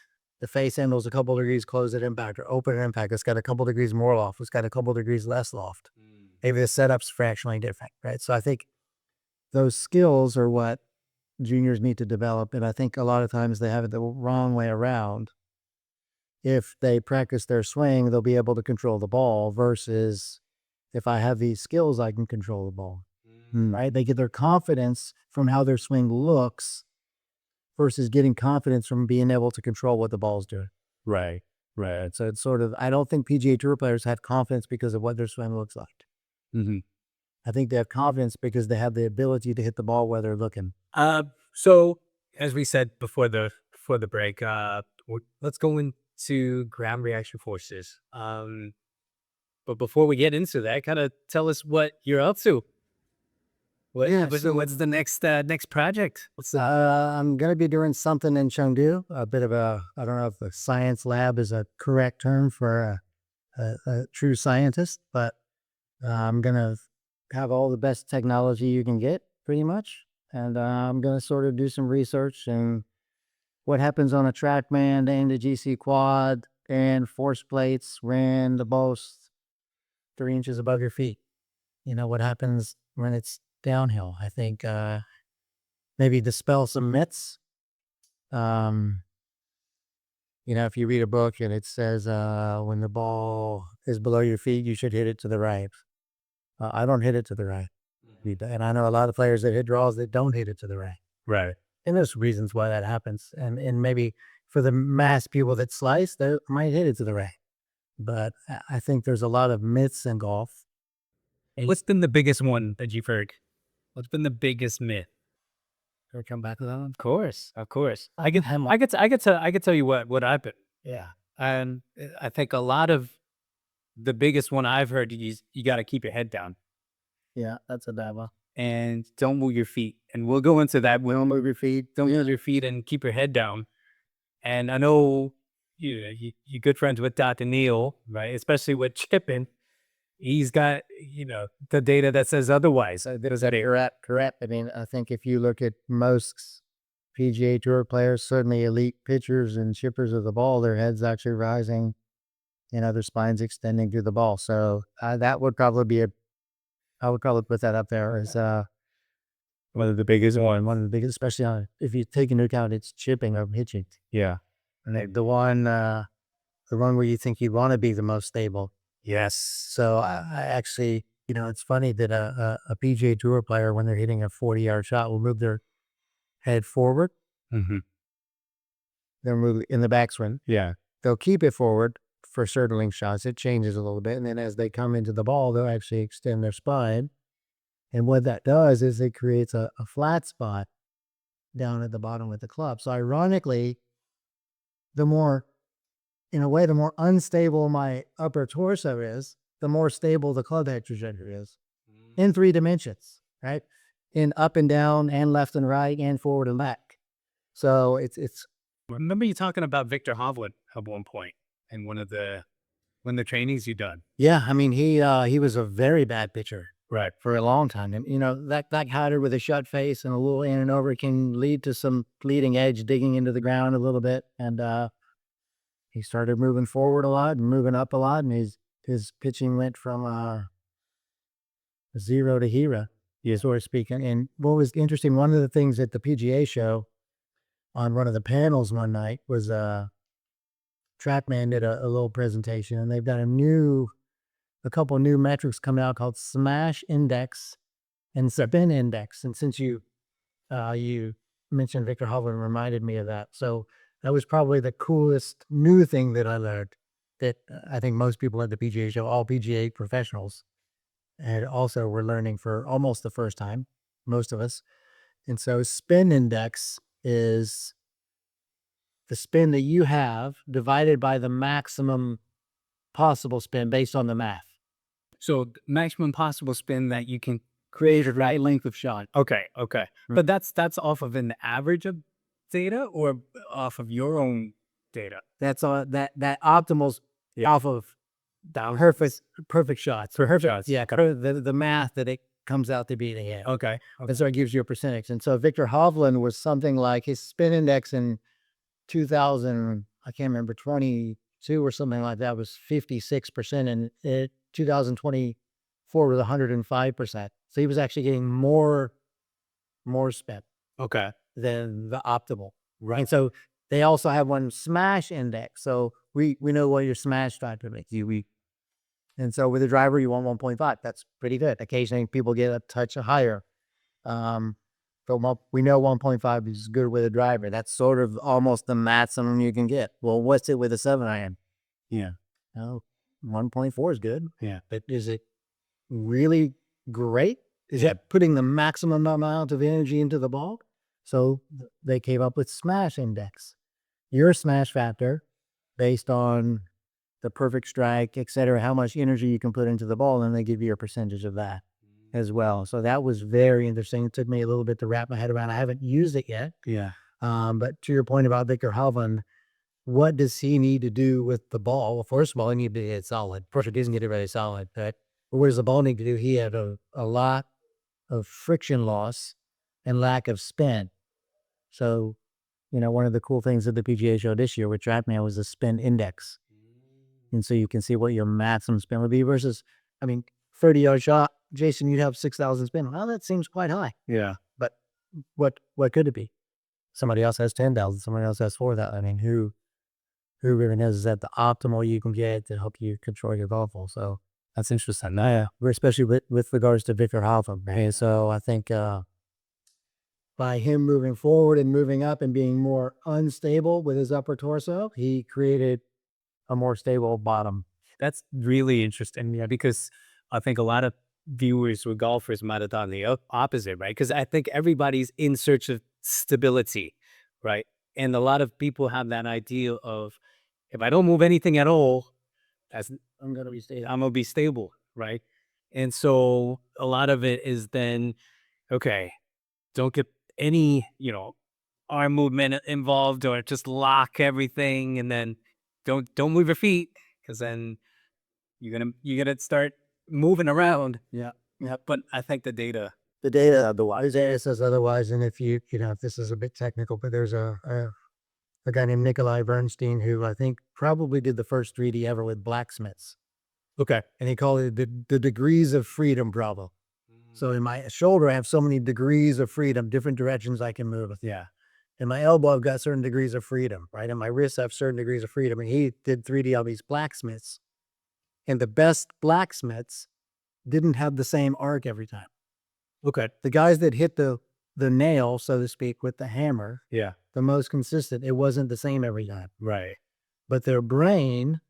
the face handle's a couple degrees closed at impact or open at impact. It's got a couple degrees more loft. It's got a couple degrees less loft. Maybe the setup's fractionally different, right? So I think those skills are what juniors need to develop. And I think a lot of times they have it the wrong way around. If they practice their swing, they'll be able to control the ball versus if I have these skills, I can control the ball, right? They get their confidence from how their swing looks versus getting confidence from being able to control what the ball's doing. Right. Right. So it's sort of, I don't think PGA Tour players have confidence because of what their swing looks like. Mm-hmm. I think they have confidence because they have the ability to hit the ball where they're looking. So as we said before the break, let's go into ground reaction forces. But before we get into that, kind of tell us what you're up to. What's the next project? I'm going to be doing something in Chengdu, a bit of I don't know if the science lab is a correct term for a true scientist, but I'm going to have all the best technology you can get pretty much. And I'm going to sort of do some research and what happens on a TrackMan and the GC quad and force plates when the ball's 3 inches above your feet. What happens when it's downhill. I think maybe dispel some myths. If you read a book and it says when the ball is below your feet, you should hit it to the right. I don't hit it to the right. And I know a lot of players that hit draws that don't hit it to the right. Right. And there's reasons why that happens. And maybe for the mass people that slice, they might hit it to the right. But I think there's a lot of myths in golf. What's been the biggest one that you've heard? What's been the biggest myth? Can we come back to that one? Of course. I could tell you what I've been. Yeah. And I think a lot of the biggest one I've heard is you got to keep your head down. Yeah, that's a bad one. And don't move your feet. And we'll go into that. Don't move your feet. Don't move your feet and keep your head down. And I know you're good friends with Dr. Neil, right? Especially with chipping. He's got, the data that says otherwise. There's that correct. I mean, I think if you look at most PGA Tour players, certainly elite pitchers and chippers of the ball, their head's actually rising, their spines extending through the ball. So that would probably be I would probably put that up there as One of the biggest ones. One of the biggest, especially if you take into account its chipping or pitching. Yeah. And the one where you think you want to be the most stable. Yes. So I actually, it's funny that a PGA Tour player, when they're hitting a 40-yard shot, will move their head forward. Mm-hmm. They'll move in the backswing. Yeah. They'll keep it forward for certain length shots. It changes a little bit. And then as they come into the ball, they'll actually extend their spine. And what that does is it creates a flat spot down at the bottom with the club. So ironically, the more unstable my upper torso is, the more stable the club head trajectory is in 3 dimensions, right? In up and down and left and right and forward and back. So it's. Remember you talking about Victor Hovland at one point in one of the trainings you done. Yeah, I mean, he was a very bad pitcher. Right. For a long time. And, that hider with a shut face and a little in and over can lead to some leading edge digging into the ground a little bit. And he started moving forward a lot and moving up a lot. And his pitching went from zero to hero, sort of speaking. And what was interesting, one of the things at the PGA show on one of the panels one night was TrackMan did a little presentation. And they've got a couple new metrics coming out called Smash Index and Spin Index. And since you mentioned Victor Hovland, reminded me of that. So that was probably the coolest new thing that I learned that I think most people at the PGA show, all PGA professionals, and also were learning for almost the first time, most of us. And so Spin Index is the spin that you have divided by the maximum possible spin based on the math. So maximum possible spin that you can Create a right length of shot. Okay. But that's off of an average of data or off of your own data? That's all that optimal's off of perfect shots. Perfect shots. Yeah, the math that it comes out to be the end. Okay. And so it gives you a percentage. And so Victor Hovland was something like his spin index in 2000, I can't remember, 22 or something like that was 56%, and 2024 was 105%. So he was actually getting more spin Okay. than the optimal. Right. And so they also have one Smash Index. So we know what your smash factor makes you. And so with a driver, you want 1.5. That's pretty good. Occasionally people get a touch higher. But we know 1.5 is good with a driver. That's sort of almost the maximum you can get. Well, what's it with a 7-iron? Yeah. No, 1.4 is good. Yeah. But is it really great? Is that putting the maximum amount of energy into the ball? So they came up with Smash Index. Your smash factor based on the perfect strike, et cetera, how much energy you can put into the ball, and they give you a percentage of that as well. So that was very interesting. It took me a little bit to wrap my head around. I haven't used it yet. Yeah. But to your point about Victor Hovland, what does he need to do with the ball? Well, first of all, he needs to get it solid. Of course, he doesn't get it very solid. But what does the ball need to do? He had a lot of friction loss and lack of spin. So, one of the cool things at the PGA show this year with TrackMan was the spin index. And so you can see what your maximum spin would be versus, 30-yard shot, Jason, you'd have 6,000 spin. Well, that seems quite high. Yeah. But what could it be? Somebody else has 10,000. Somebody else has 4,000. Who really knows? Is that the optimal you can get to help you control your golf ball? So That's interesting. Yeah. especially with regards to Victor Hovland. Right? So I think by him moving forward and moving up and being more unstable with his upper torso, he created a more stable bottom. That's really interesting. Yeah. Because I think a lot of viewers with golfers might have done the opposite, right? Because I think everybody's in search of stability, right? And a lot of people have that idea of, if I don't move anything at all, I'm going to be stable. I'm going to be stable, right? And so a lot of it is then, okay, don't get any, arm movement involved, or just lock everything, and then don't move your feet, because then you're gonna start moving around. Yeah. But I think the data. The data otherwise. The data says otherwise. And if if this is a bit technical, but there's a guy named Nikolai Bernstein who I think probably did the first 3D ever with blacksmiths. Okay. And he called it the degrees of freedom problem. So in my shoulder, I have so many degrees of freedom, different directions I can move. Yeah. In my elbow, I've got certain degrees of freedom, right? In my wrist, I have certain degrees of freedom. And he did 3D on these blacksmiths. And the best blacksmiths didn't have the same arc every time. Okay. The guys that hit the nail, so to speak, with the hammer, Yeah. the most consistent, it wasn't the same every time. Right. But their brain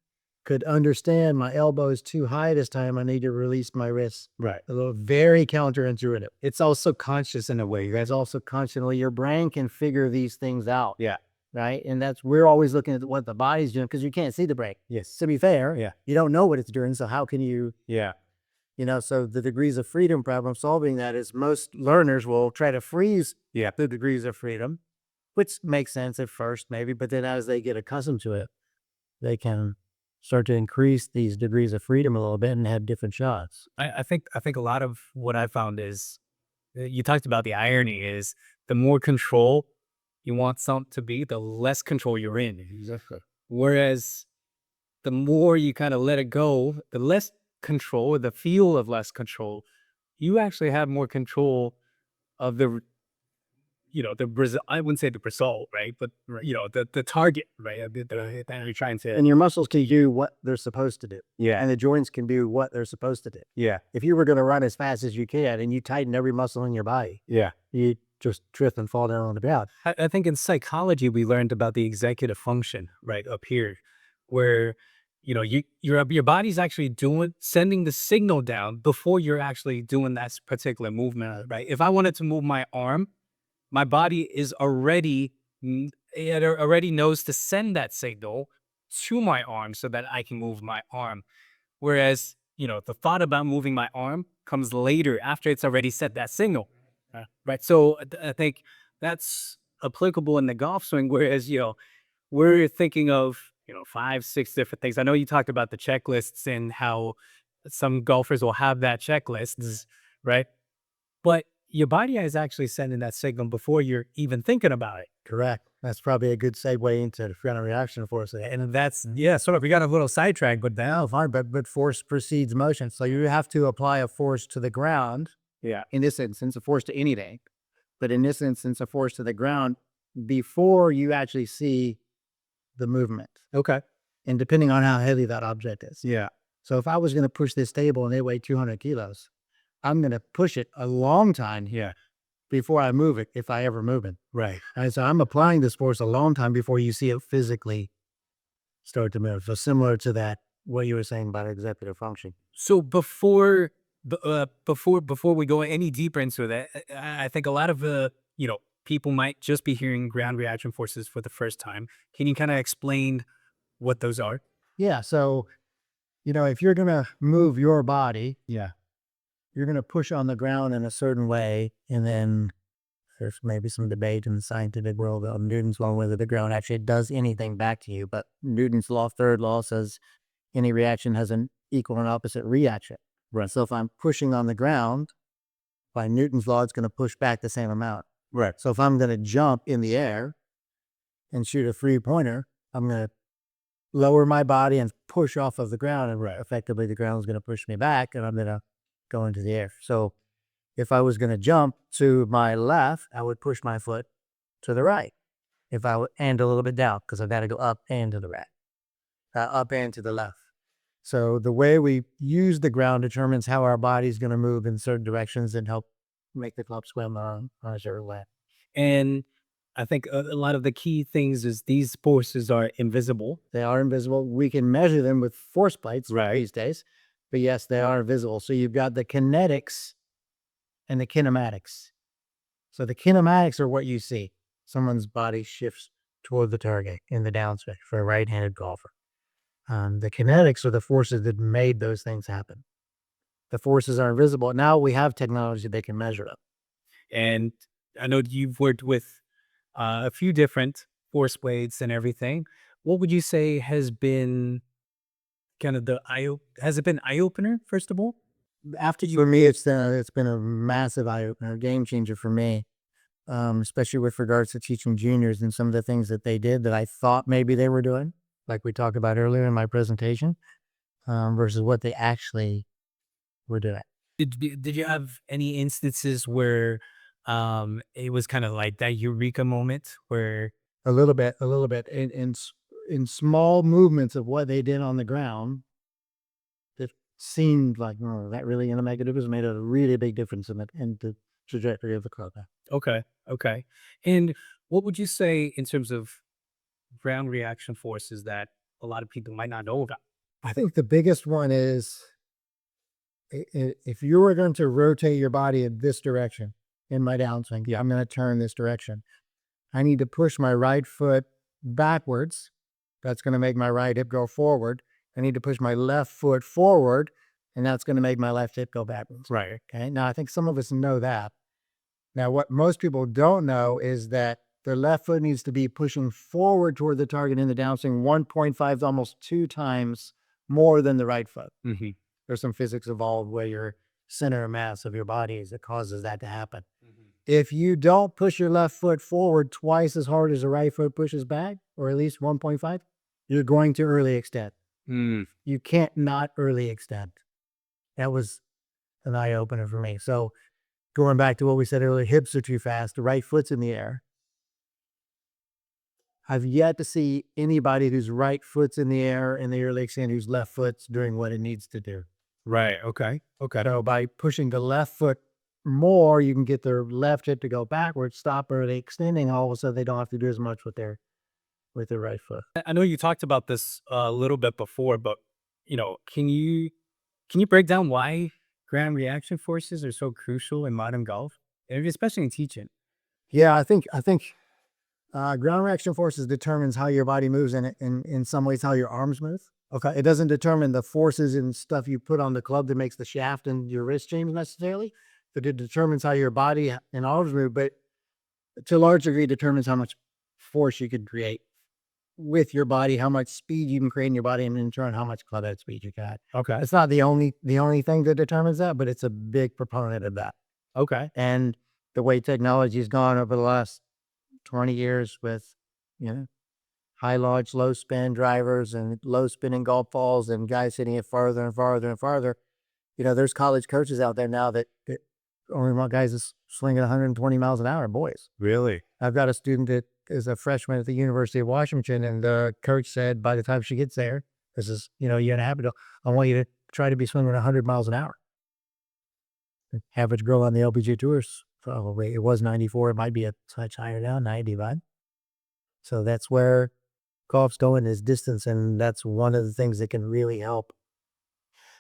could understand my elbow is too high this time. I need to release my wrist. Right. A little very counterintuitive. It's also conscious in a way. That's also constantly your brain can figure these things out. Yeah. Right. And we're always looking at what the body's doing because you can't see the brain. Yes. To be fair, Yeah. you don't know what it's doing. So how can you, Yeah. so the degrees of freedom problem solving that is most learners will try to freeze Yeah. the degrees of freedom, which makes sense at first maybe, but then as they get accustomed to it, they can start to increase these degrees of freedom a little bit and have different shots. I think a lot of what I found is you talked about the irony is the more control you want something to be, the less control you're in. Exactly. Whereas the more you kind of let it go, the less control, the feel of less control, you actually have more control of the I wouldn't say the result, right? But the target, right? That you're trying to. And your muscles can do what they're supposed to do. Yeah. And the joints can do what they're supposed to do. Yeah. If you were going to run as fast as you can and you tighten every muscle in your body, Yeah. you just trip and fall down on the ground. I think in psychology, we learned about the executive function right up here, where, your body's actually sending the signal down before you're actually doing that particular movement, right? If I wanted to move my arm, my body is already, it already knows to send that signal to my arm so that I can move my arm. Whereas, the thought about moving my arm comes later after it's already sent that signal. Right. So I think that's applicable in the golf swing. Whereas, we're thinking of, 5, 6 different things. I know you talked about the checklists and how some golfers will have that checklists, right? But your body is actually sending that signal before you're even thinking about it. Correct. That's probably a good segue into the frontal reaction force. And that's, sort of, we got a little sidetrack, but No, fine, but force precedes motion. So you have to apply a force to the ground. yeah. In this instance, a force to anything. But in this instance, a force to the ground before you actually see the movement. Okay. And depending on how heavy that object is. Yeah. So if I was going to push this table and it weighed 200 kilos, I'm going to push it a long time Yeah. before I move it, if I ever move it. Right. And so I'm applying this force a long time before you see it physically start to move. So similar to that, what you were saying about executive function. So before we go any deeper into that, I think a lot of people might just be hearing ground reaction forces for the first time. Can you kind of explain what those are? Yeah. So, if you're going to move your body, Yeah. you're going to push on the ground in a certain way. And then there's maybe some debate in the scientific world of Newton's law, whether the ground actually does anything back to you. But Newton's law, third law, says any reaction has an equal and opposite reaction. Right. So if I'm pushing on the ground, by Newton's law, it's going to push back the same amount. Right. So if I'm going to jump in the air and shoot a 3-pointer, I'm going to lower my body and push off of the ground. And effectively, the ground is going to push me back and I'm going to go into the air. So if I was going to jump to my left, I would push my foot to the right. And a little bit down because I've got to go up and to the right, up and to the left. So the way we use the ground determines how our body's going to move in certain directions and help make the club swim on a certain way. And I think a lot of the key things is these forces are invisible. They are invisible. We can measure them with force plates these days, but yes, they are invisible. So you've got the kinetics and the kinematics. So the kinematics are what you see. Someone's body shifts toward the target in the downswing for a right-handed golfer. The kinetics are the forces that made those things happen. The forces are invisible. Now we have technology that can measure them. And I know you've worked with a few different force blades and everything. What would you say has been kind of has it been eye-opener, first of all? For me, it's been a massive eye-opener, game changer for me, especially with regards to teaching juniors and some of the things that they did that I thought maybe they were doing, like we talked about earlier in my presentation, versus what they actually were doing. Did you have any instances where it was kind of like that eureka moment where A little bit, a little bit. In small movements of what they did on the ground, it seemed like, oh, that really gonna make a difference. Made a really big difference in the trajectory of the club. okay, okay. And what would you say in terms of ground reaction forces that a lot of people might not know about? I think the biggest one is if you were going to rotate your body in this direction in my downswing, I'm going to turn this direction. I need to push my right foot backwards. That's going to make my right hip go forward. I need to push my left foot forward, and that's going to make my left hip go backwards. Right. Okay. Now, I think some of us know that. Now, what most people don't know is that their left foot needs to be pushing forward toward the target in the downswing 1.5 to almost 2 times more than the right foot. Mm-hmm. There's some physics involved where your center of mass of your body is that causes that to happen. Mm-hmm. If you don't push your left foot forward twice as hard as the right foot pushes back, or at least 1.5, you're going to early extend. Mm. You can't not early extend. That was an eye opener for me. So going back to what we said earlier, hips are too fast, the right foot's in the air. I've yet to see anybody whose right foot's in the air in the early extend whose left foot's doing what it needs to do. Right. Okay. Okay. So by pushing the left foot more, you can get their left hip to go backwards, stop early extending. All of a sudden, they don't have to do as much with their right foot. I know you talked about this a little bit before, but can you break down why ground reaction forces are so crucial in modern golf, and especially in teaching? Yeah, I think ground reaction forces determines how your body moves, and in some ways how your arms move. Okay, it doesn't determine the forces and stuff you put on the club that makes the shaft and your wrist change necessarily, but it determines how your body and arms move. But to a large degree, determines how much force you can create with your body, how much speed you can create in your body, and in turn, how much club head speed you got. Okay. It's not the only thing that determines that, but it's a big proponent of that. Okay. And the way technology has gone over the last 20 years with, high launch, low spin drivers and low spinning golf balls and guys hitting it farther and farther and farther. There's college coaches out there now that only want guys that's swinging 120 miles an hour, boys. Really? I've got a student that is a freshman at the University of Washington, and the coach said by the time she gets there, this is, a year and a half ago, I want you to try to be swinging 100 miles an hour. The average girl on the LPGA tours, probably, it was 94. It might be a touch higher now, 95. So that's where golf's going, is distance, and that's one of the things that can really help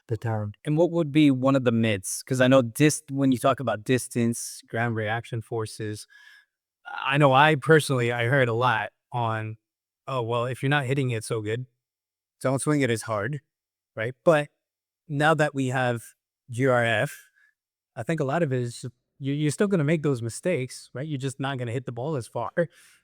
the term. And what would be one of the myths? Because I know when you talk about distance, ground reaction forces, I know I heard a lot on, oh, well, if you're not hitting it so good, don't swing it as hard, right? But now that we have GRF, I think a lot of it is you're still going to make those mistakes, right? You're just not going to hit the ball as far,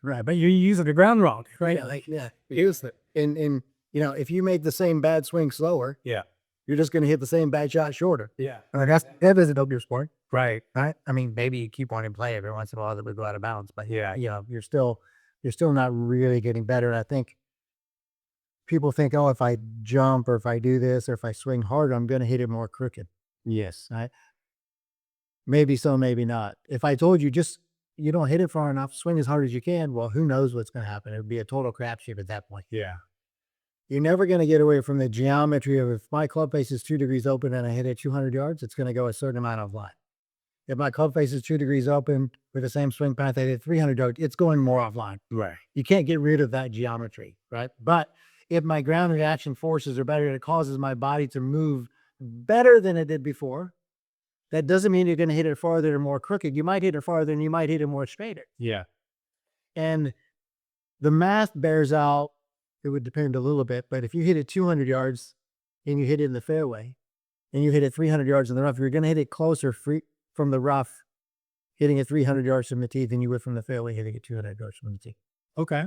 right? But you're using the ground wrong, right? Use it. And if you make the same bad swing slower, Yeah. you're just going to hit the same bad shot shorter. Yeah. That doesn't help your sport, Right. right? I mean, maybe you keep wanting to play every once in a while that would go out of bounds, but Yeah. you're still not really getting better. And I think people think, oh, if I jump or if I do this or if I swing harder, I'm going to hit it more crooked. Yes. Right? Maybe so, maybe not. If I told you you don't hit it far enough, swing as hard as you can, well, who knows what's going to happen? It would be a total crapshoot at that point. Yeah. You're never going to get away from the geometry of, if my club face is 2 degrees open and I hit it 200 yards, it's going to go a certain amount of line. If my club face is 2 degrees open with the same swing path, I hit 300 yards, it's going more offline. Right. You can't get rid of that geometry, right? But if my ground reaction forces are better, it causes my body to move better than it did before. That doesn't mean you're going to hit it farther or more crooked. You might hit it farther and you might hit it more straighter. Yeah. And the math bears out, it would depend a little bit, but if you hit it 200 yards and you hit it in the fairway and you hit it 300 yards in the rough, you're going to hit it closer from the rough, hitting it 300 yards from the tee than you would from the fairway, hitting it 200 yards from the tee. Okay.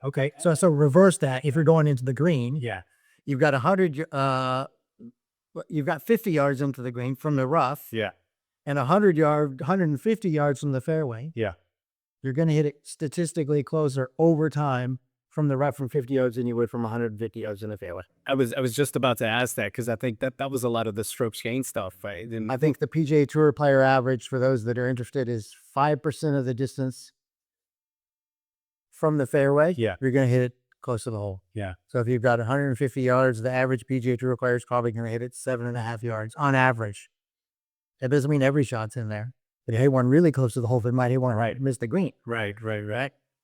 Okay. So reverse that. If you're going into the green, Yeah. you've got 50 yards into the green from the rough, Yeah. and 150 yards from the fairway. Yeah. You're going to hit it statistically closer over time from the rough from 50 yards than you would from 150 yards in the fairway. I was just about to ask that because I think that was a lot of the strokes gained stuff, right? And I think the PGA Tour player average, for those that are interested, is 5% of the distance from the fairway. Yeah. You're going to hit it close to the hole. Yeah. So if you've got 150 yards, the average PGA Tour player is probably going to hit it 7.5 yards on average. That doesn't mean every shot's in there. If you hit one really close to the hole, it might hit one right, miss the green. Right.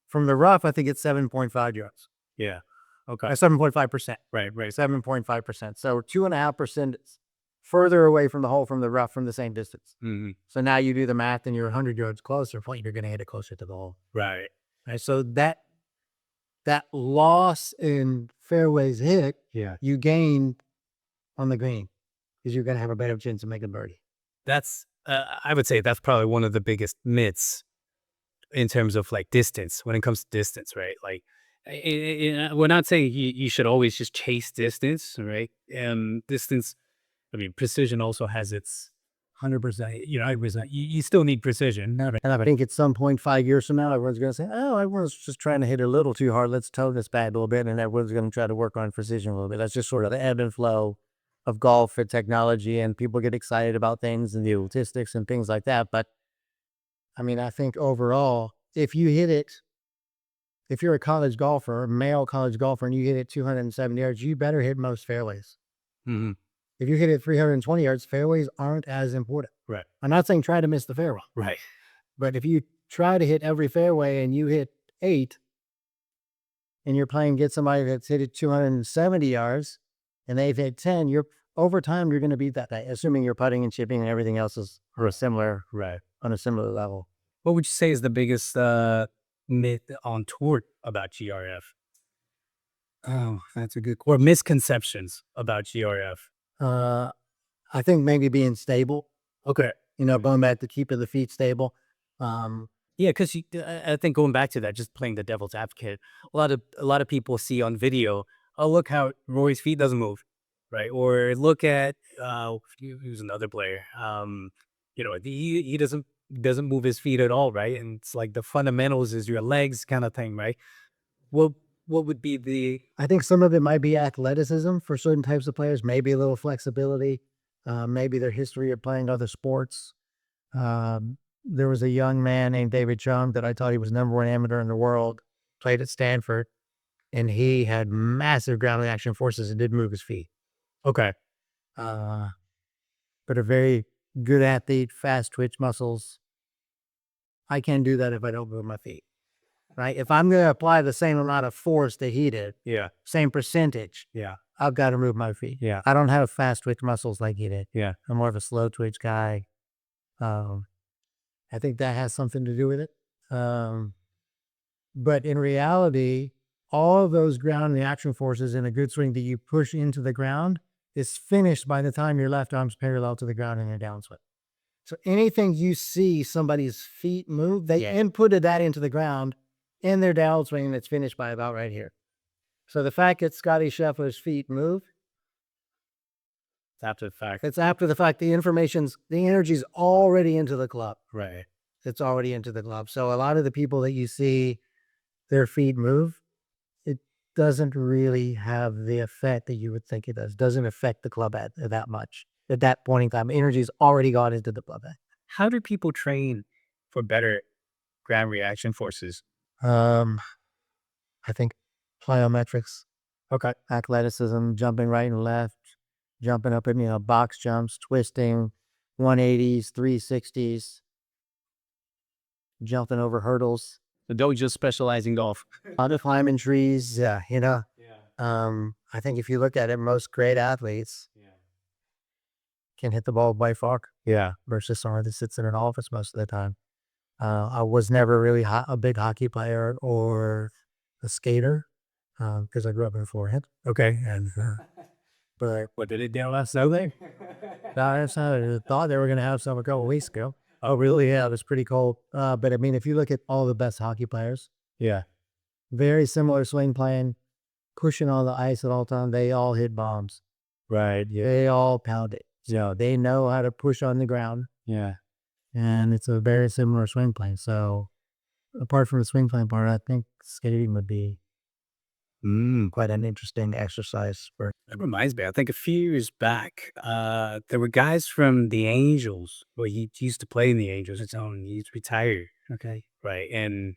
From the rough, I think it's 7.5 yards. Yeah. Okay. 7.5%. Right. 7.5%. So 2.5% further away from the hole from the rough from the same distance. Mm-hmm. So now you do the math and you're 100 yards closer, you're going to hit it closer to the hole. Right. So that loss in fairways hit, Yeah. you gain on the green because you're going to have a better chance of making birdie. That's I would say that's probably one of the biggest myths in terms of like distance, when it comes to distance, right? Like, we're not saying you should always just chase distance, right? Distance, I mean, precision also has its 100%. You still need precision. And I think at some point 5 years from now, everyone's going to say, oh, everyone's just trying to hit a little too hard. Let's tone this back a little bit. And everyone's going to try to work on precision a little bit. That's just sort of the ebb and flow of golf and technology. And people get excited about things and the statistics and things like that. But I mean, I think overall, if you hit it, if you're a college golfer, male college golfer, and you hit it 270 yards, you better hit most fairways. Mm-hmm. If you hit it 320 yards, fairways aren't as important. Right. I'm not saying try to miss the fairway. Right. But if you try to hit every fairway and you hit 8, and you're playing get somebody that's hit it 270 yards, and they've hit 10, over time you're going to beat that guy, assuming you're putting and chipping and everything else is similar, Right. on a similar level. What would you say is the biggest myth on tour about GRF? Oh, that's a good question. Or misconceptions about GRF? I think maybe being stable. Okay. Going back to keeping the feet stable. Yeah, because I think going back to that, just playing the devil's advocate, a lot of people see on video, oh, look how Rory's feet doesn't move, right? Or look at who's another player, he doesn't move his feet at all, right? And it's like the fundamentals is your legs kind of thing, right? What would be the? I think some of it might be athleticism for certain types of players, maybe a little flexibility, maybe their history of playing other sports. There was a young man named David Chung that I thought he was #1 amateur in the world, played at Stanford, and he had massive ground reaction forces and didn't move his feet. Okay. But a very good athlete, fast twitch muscles. I can't do that if I don't move my feet, right? If I'm going to apply the same amount of force that he did, Yeah. same percentage, Yeah. I've got to move my feet. Yeah. I don't have fast twitch muscles like he did. Yeah. I'm more of a slow twitch guy. I think that has something to do with it. But in reality, all of those ground reaction forces in a good swing that you push into the ground is finished by the time your left arm's parallel to the ground in a downswing. So anything you see somebody's feet move, they inputted that into the ground in their downswing, and it's finished by about right here. So the fact that Scotty Scheffler's feet move, It's after the fact. it's after the fact. The energy's already into the club. Right. It's already into the club. So a lot of the people that you see their feet move, it doesn't really have the effect that you would think it does. Doesn't affect the club that much. At that point in time, energy's already gone into the club head. How do people train for better ground reaction forces? I think plyometrics, Okay. athleticism, jumping right and left, jumping up in, box jumps, twisting, 180s, 360s, jumping over hurdles. So don't just specialize in golf. Climbing trees, I think if you look at it, most great athletes can hit the ball by far. Yeah. Versus someone that sits in an office most of the time. I was never really a big hockey player or a skater because I grew up in Florida. Okay. And but What did it do last Sunday? I thought they were going to have some a couple weeks ago. Oh, really? Yeah, it was pretty cold. But I mean, if you look at all the best hockey players, Yeah. very similar swing playing, pushing on the ice at all time. They all hit bombs. Right. Yeah. They all pound it. So they know how to push on the ground, Yeah. and it's a very similar swing plane. So apart from the swing plane part, I think skating would be Quite an interesting exercise for. That reminds me, I think a few years back, there were guys from the Angels. Well, he used to play in the Angels. It's on. He's retired, Okay. right? And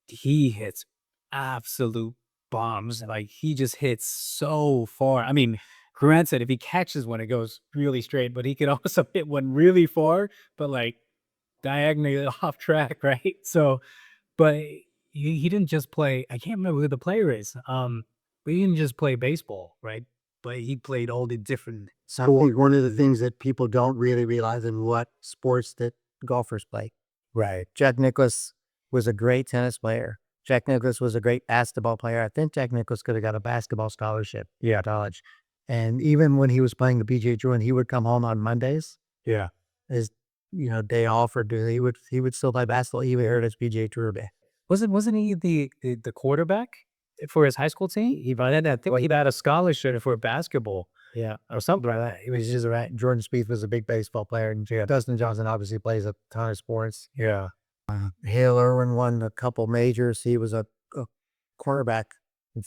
he hits absolute bombs. Like he just hits so far. I mean, granted, if he catches one, it goes really straight, but he could also hit one really far, but like diagonally off track, right? So, but he didn't just play. I can't remember who the player is. But he didn't just play baseball, right? But he played all the different. So one of the things that people don't really realize in what sports that golfers play. Right. Jack Nicklaus was a great tennis player. Jack Nicklaus was a great basketball player. I think Jack Nicklaus could have got a basketball scholarship. Yeah, college. And even when he was playing the PGA Tour, and he would come home on Mondays, Yeah. his day off, or he would still play basketball. He would hear his PGA Tour day. Wasn't he the quarterback for his high school team? He had that. He had a scholarship for basketball. Yeah, Or something like that. he was just right. Jordan Spieth was a big baseball player, and Dustin Johnson obviously plays a ton of sports. Yeah. Hale Irwin won a couple majors. He was a quarterback in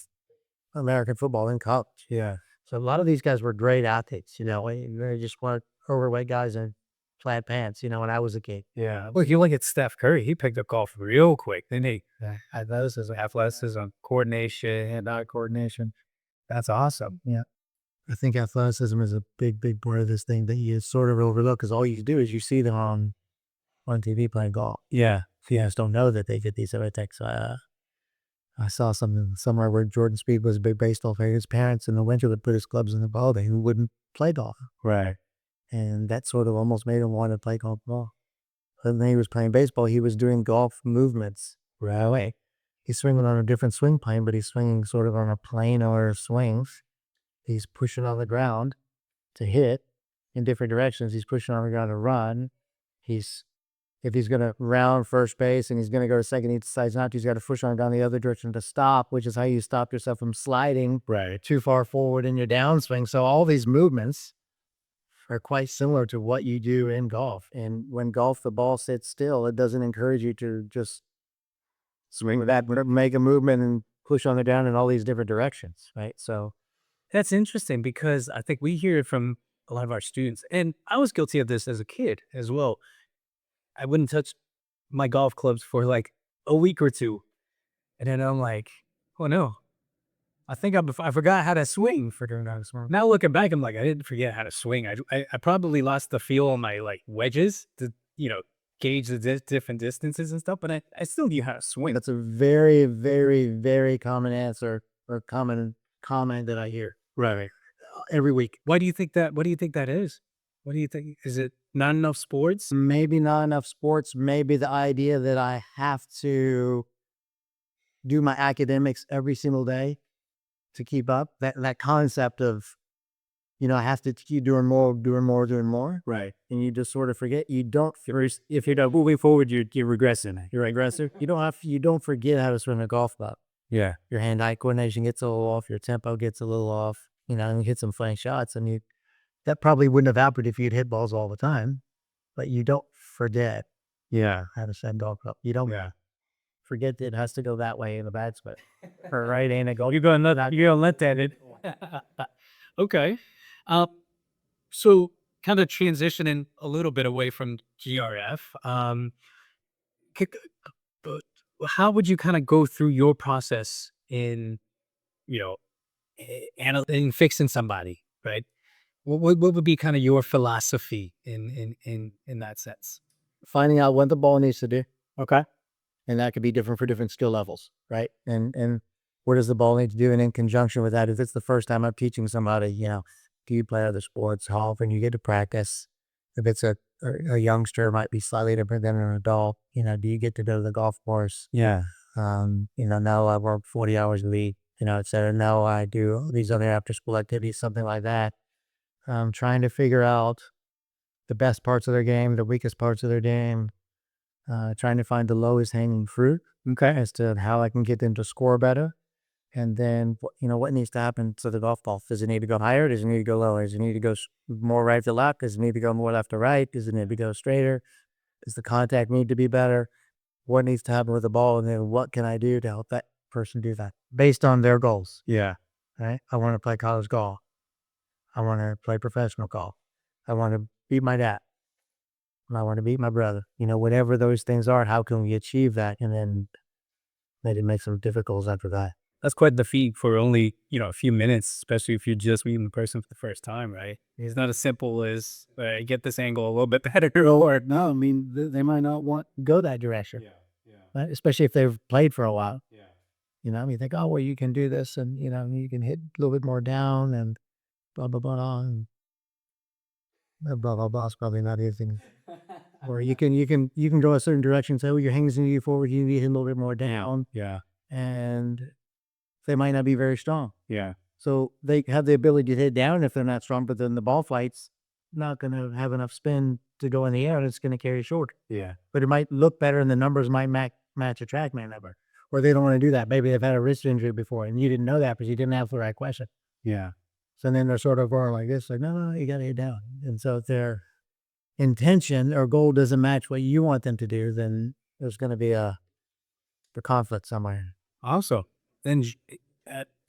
American football in college. Yeah. So a lot of these guys were great athletes. They just weren't overweight guys in flat pants. When I was a kid. Yeah. Look, you look at Steph Curry. He picked up golf real quick, didn't he? Athleticism, coordination, hand-eye coordination. That's awesome. Yeah. I think athleticism is a big, big part of this thing that you sort of overlook, because all you do is you see them on TV playing golf. Yeah. You just don't know that they get these other things. I saw something somewhere where Jordan Spieth was a big baseball player. His parents in the winter would put his clubs in the ball. They wouldn't play golf. Right. And that sort of almost made him want to play golf more. But when he was playing baseball, he was doing golf movements. Right. He's swinging on a different swing plane, but he's swinging sort of on a plane or swings. He's pushing on the ground to hit in different directions. He's pushing on the ground to run. If he's going to round first base and he's going to go to second, he decides not to. He's got to push on down the other direction to stop, which is how you stop yourself from sliding too far forward in your downswing. So all these movements are quite similar to what you do in golf. And when golf, the ball sits still, it doesn't encourage you to just swing that, make a movement and push on the down in all these different directions, right? So That's interesting because I think we hear it from a lot of our students, and I was guilty of this as a kid as well. I wouldn't touch my golf clubs for like a week or two, and then I'm like, "Oh no, I think I forgot how to swing." Now looking back, I'm like, I didn't forget how to swing. I probably lost the feel on my like wedges to gauge the different distances and stuff, but I still knew how to swing. that's a very, very, very common answer or common comment that I hear Right. every week. Why do you think that? What do you think that is? What do you think? Is it not enough sports? Maybe not enough sports. Maybe the idea that I have to do my academics every single day to keep up. That concept of, I have to keep doing more, doing more, doing more. Right. And you just sort of forget. You don't. If you're not moving forward, you're regressing. You're a regressor. You don't forget how to swing a golf club. Yeah. Your hand-eye coordination gets a little off. Your tempo gets a little off. And you hit some flank shots, and that probably wouldn't have happened if you'd hit balls all the time. But you don't forget Yeah. how to send golf club. You don't Yeah. forget that it has to go that way in the bad spot. Or right in a golf. You're gonna let that in. Okay. Um, so kind of transitioning a little bit away from GRF. c- c- but how would you kind of go through your process in, you know, in fixing somebody, right? What would be kind of your philosophy in that sense? Finding out what the ball needs to do. Okay. And that could be different for different skill levels, right? And what does the ball need to do? And in conjunction with that, if it's the first time I'm teaching somebody, do you play other sports? How often you get to practice? If it's a youngster, it might be slightly different than an adult. Do you get to go to the golf course? Yeah. Now I work 40 hours a week, et cetera. Now I do these other after school activities, something like that. Trying to figure out the best parts of their game, the weakest parts of their game, trying to find the lowest hanging fruit, as to how I can get them to score better. And then, what needs to happen to the golf ball? Does it need to go higher? Does it need to go lower? Does it need to go more right to left? Does it need to go more left to right? Does it need to go straighter? Does the contact need to be better? What needs to happen with the ball? And then what can I do to help that person do that based on their goals. Yeah. Right? I want to play college golf. I want to play professional golf. I want to beat my dad. I want to beat my brother. Whatever those things are, how can we achieve that? And then maybe make some difficult after that. That's quite the feat for only, a few minutes, especially if you're just meeting the person for the first time, right? It's not as simple as get this angle a little bit better or No, I mean, they might not want to go that direction, yeah. right? Especially if they've played for a while. Yeah. You think, oh, well, you can do this and, you can hit a little bit more down and blah, blah, blah. And blah, blah, blah is probably not anything. Or you can go a certain direction, say, well, your hands need to be forward, you need to hit a little bit more down. Yeah. And they might not be very strong. Yeah. So they have the ability to hit down if they're not strong, but then the ball flight's not going to have enough spin to go in the air and it's going to carry short. Yeah. But it might look better and the numbers might match a TrackMan number. Or they don't want to do that. Maybe they've had a wrist injury before and you didn't know that because you didn't have the right question. Yeah. So then they're sort of going like this, like, no, you got to hit down. And so if their intention or goal doesn't match what you want them to do, then there's going to be the conflict somewhere. Also, then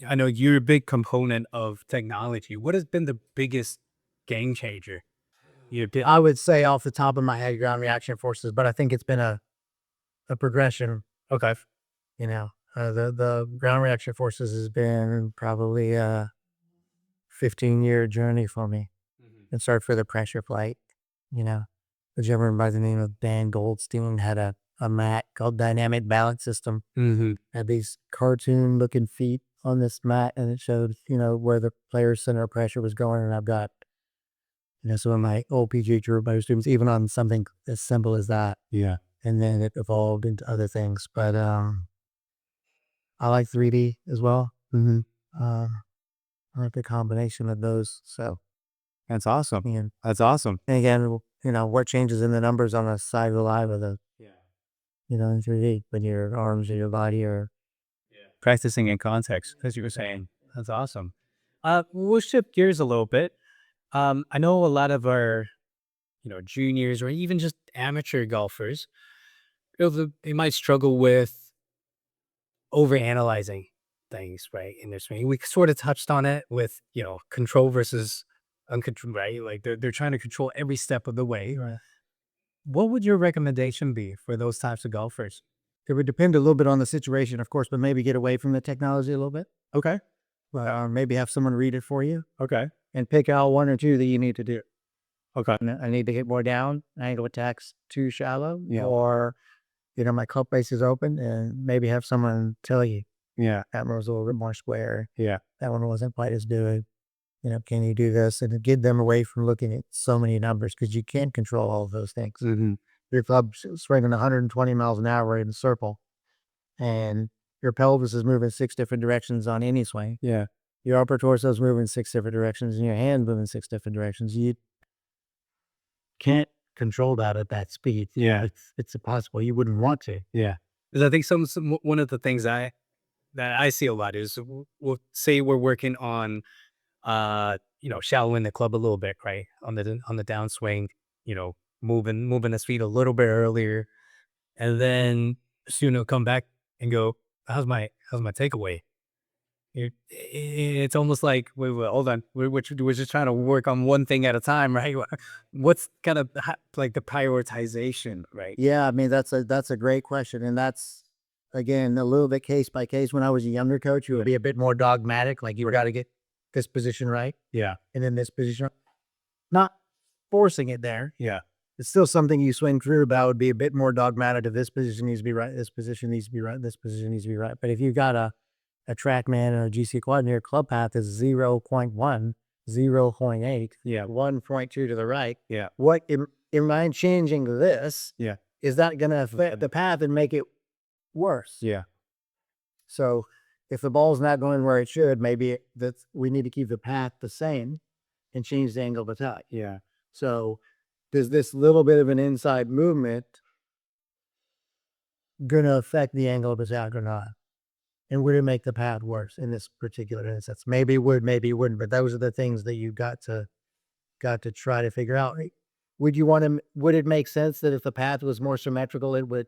I know you're a big component of technology. What has been the biggest game changer? I would say off the top of my head, ground reaction forces, but I think it's been a progression. Okay. The ground reaction forces has been probably a 15-year journey for me. Mm-hmm. It started for the pressure flight. The gentleman by the name of Dan Goldstein had a mat called Dynamic Balance System. Mm-hmm. Had these cartoon looking feet on this mat and it showed, where the player's center of pressure was going. And I've got, some of my old PGA Tour students, even on something as simple as that. Yeah. And then it evolved into other things. But I like 3D as well. Mm-hmm. I like the combination of those. So That's awesome. and That's awesome. again, what changes in the numbers on the side of the live of the, in 3D when your arms and your body are Practicing in context, as you were saying. That's awesome. We'll shift gears a little bit. I know a lot of our, juniors or even just amateur golfers, they might struggle with overanalyzing things, right, in their swing. We sort of touched on it with, control versus uncontrolled, right? Like they're trying to control every step of the way. Right. What would your recommendation be for those types of golfers? It would depend a little bit on the situation, of course, but maybe get away from the technology a little bit. Okay. Maybe have someone read it for you Okay. and pick out one or two that you need to do. Okay. I need to hit more down. Angle attack's too shallow. Yeah. Or, my club face is open and maybe have someone tell you Yeah. that one was a little bit more square. Yeah. That one wasn't quite as good. Can you do this? And get them away from looking at so many numbers because you can't control all of those things. Mm-hmm. Your club's swinging 120 miles an hour in a circle and your pelvis is moving 6 different directions on any swing. Yeah. Your upper torso is moving 6 different directions and your hand moving 6 different directions. You can't control that at that speed. Yeah. It's impossible. You wouldn't want to. Yeah. Because I think one of the things that I see a lot is we'll say we're working on, shallowing the club a little bit, right? On the downswing, moving his feet a little bit earlier. And then soon he'll come back and go, how's my takeaway? It's almost like, wait, hold on. We're just trying to work on one thing at a time, right? What's kind of like the prioritization, right? Yeah, I mean, that's a great question. And that's, again, a little bit case by case. When I was a younger coach, you would be a bit more dogmatic. Like you got to get this position right. Yeah. And then this position, not forcing it there. Yeah. It's still something you swing through, but I would be a bit more dogmatic of this position needs to be right. This position needs to be right. This position needs to be right. But if you've got a TrackMan or a GC quad and your club path is 0.1, 0.8, 1.2 to the right. Yeah. What in mind changing this? Yeah. Is that going to affect the path and make it worse? Yeah. So if the ball's not going where it should, maybe we need to keep the path the same and change the angle of attack. Yeah. So does this little bit of an inside movement going to affect the angle of attack or not? And would it make the path worse in this particular instance? Maybe it would, maybe it wouldn't. But those are the things that you got to try to figure out. Would it make sense that if the path was more symmetrical, it would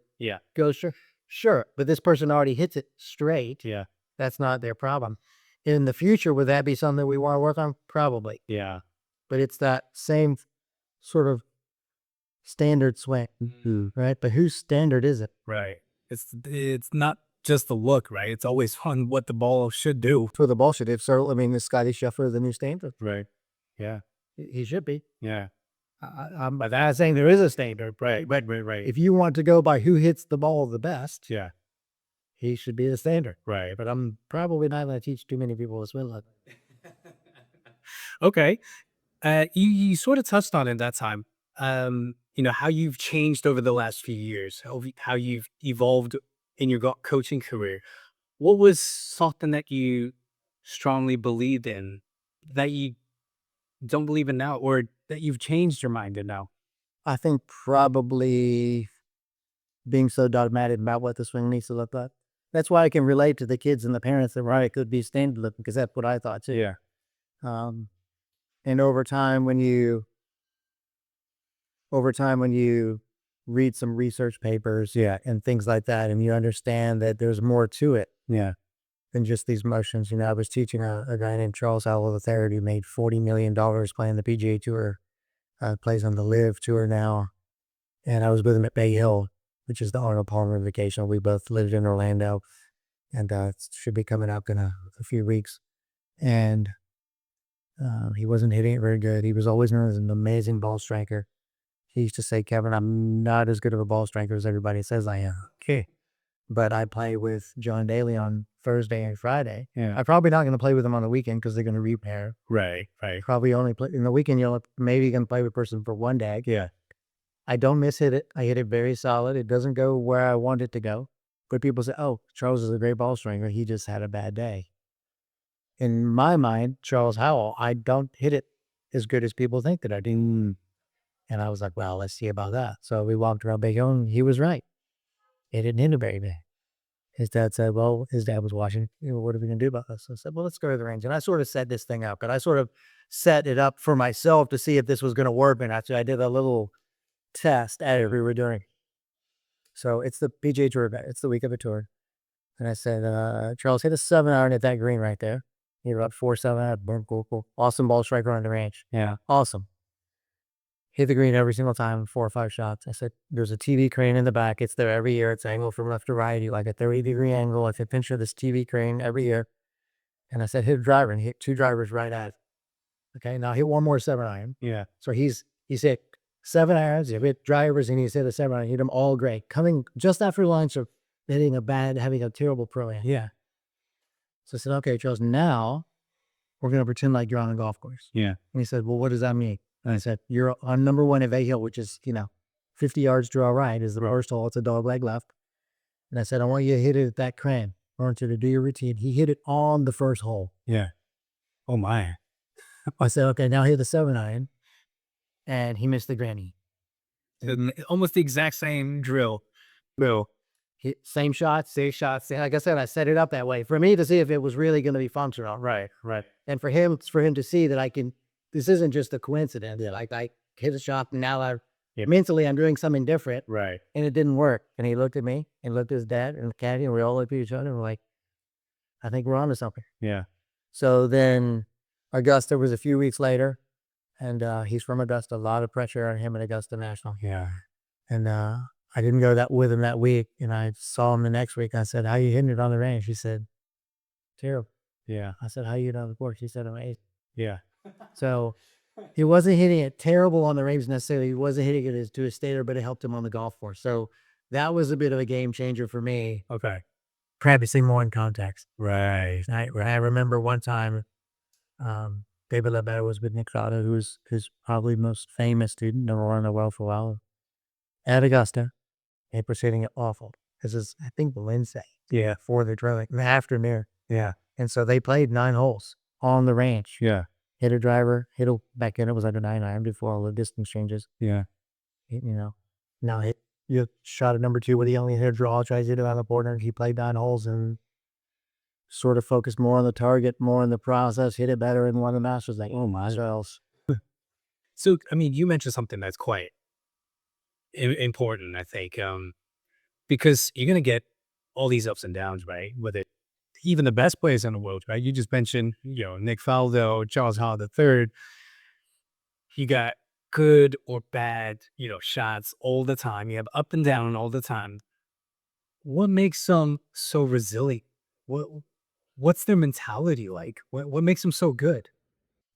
go straight? Sure, but this person already hits it straight. Yeah. That's not their problem. In the future, would that be something we want to work on? Probably. Yeah. But it's that same sort of standard swing, right? But whose standard is it? Right. It's not just the look, right? It's always on what the ball should do. For the bullshit. If so, I mean, is Scotty Scheffler the new standard? Right. Yeah. He should be. Yeah. I'm not saying there is a standard. Right. If you want to go by who hits the ball the best, Yeah. he should be the standard. Right. But I'm probably not going to teach too many people to swim like that. Okay. You sort of touched on it that time. How you've changed over the last few years, how you've evolved in your coaching career. What was something that you strongly believed in that you don't believe in now, or that you've changed your mind in now? I think probably being so dogmatic about what the swing needs to look like. That's why I can relate to the kids and the parents that right, it could be standard looking, because that's what I thought too. Yeah. And over time when you read some research papers, and things like that, and you understand that there's more to it, than just these motions. I was teaching a guy named Charles Howell III who made $40 million playing the PGA Tour, plays on the Live Tour now, and I was with him at Bay Hill, which is the Arnold Palmer vacation. We both lived in Orlando, and it should be coming up in a few weeks, and he wasn't hitting it very good. He was always known as an amazing ball striker. He used to say, Kevin, I'm not as good of a ball striker as everybody says I am. Okay. But I play with John Daly on Thursday and Friday. Yeah. I'm probably not going to play with him on the weekend because they're going to repair. Right. Probably only play in the weekend. Maybe you can play with a person for one day. Yeah. I don't hit it. I hit it very solid. It doesn't go where I want it to go. But people say, oh, Charles is a great ball striker. He just had a bad day. In my mind, Charles Howell, I don't hit it as good as people think that I do. And I was like, well, let's see about that. So we walked around Bay Hill, and he was right. It didn't hit it very bad. His dad said, well, his dad was watching, what are we going to do about this? I said, well, let's go to the range. And I sort of set this thing up, but I sort of set it up for myself to see if this was going to work. And actually, I did a little test at it we were doing. So it's the PGA Tour event. It's the week of a tour. And I said, Charles, hit a 7-iron at that green right there. He hit about 4-7. Boom, cool. Awesome ball striker on the range. Yeah. Awesome. Hit the green every single time, 4 or 5 shots. I said, there's a TV crane in the back. It's there every year. It's angled from left to right. You like a 30-degree angle. I said, picture this TV crane every year. And I said, hit a driver, and he hit 2 drivers right at it. Okay, now hit one more 7-iron. Yeah. So he's hit 7 irons, he hit drivers, and he's hit a 7-iron. Hit them all great. Coming just after lunch of having a terrible pro-am. Yeah. So I said, okay, Charles, now we're going to pretend like you're on a golf course. Yeah. And he said, well, what does that mean? And I said, you're on number 1 at Bay Hill, which is, 50 yards draw right is the first hole. It's a dog leg left. And I said, I want you to hit it at that crane. I want you to do your routine. He hit it on the first hole. Yeah. Oh my. I said, okay, now hit the 7-iron. And he missed the granny. Almost the exact same drill. Same shots. Like I said, I set it up that way for me to see if it was really going to be functional. Right. And for him to see that this isn't just a coincidence. Yeah. Like I hit a shot, and now mentally I'm doing something different. Right. And it didn't work. And he looked at me and looked at his dad and the caddy, and we all looked at each other and we're like, I think we're onto something. Yeah. So then Augusta was a few weeks later, and he's from Augusta. A lot of pressure on him at Augusta National. Yeah. And I didn't go with him that week, and I saw him the next week. I said, how you hitting it on the range? He said, terrible. Yeah. I said, how you hitting it on the course? He said, amazing. Yeah. So he wasn't hitting it terrible on the range necessarily. He wasn't hitting it to a stater, but it helped him on the golf course. So that was a bit of a game changer for me. Okay. Practicing more in context. Right. I remember one time, David Ledbetter was with Nick Trotta, who's probably most famous student, number 1 in the world for a while, at Augusta. It was hitting it awful. This is, I think, Wednesday. Yeah. For the drilling, the afternoon. Yeah. And so they played 9 holes on the range. Yeah. Hit a driver, hit a back in. It was under 9-iron before all the distance changes. Yeah. Now you shot at number 2 where he only hit a draw, tries to hit it on the board, and he played 9 holes and sort of focused more on the target, more on the process, hit it better, and won the Masters. Like, oh my gosh. So, you mentioned something that's quite important, I think, because you're going to get all these ups and downs, right? With it, even the best players in the world, right? You just mentioned, Nick Faldo, Charles Hall III. You got good or bad, shots all the time. You have up and down all the time. What makes them so resilient? What what's their mentality like? What makes them so good?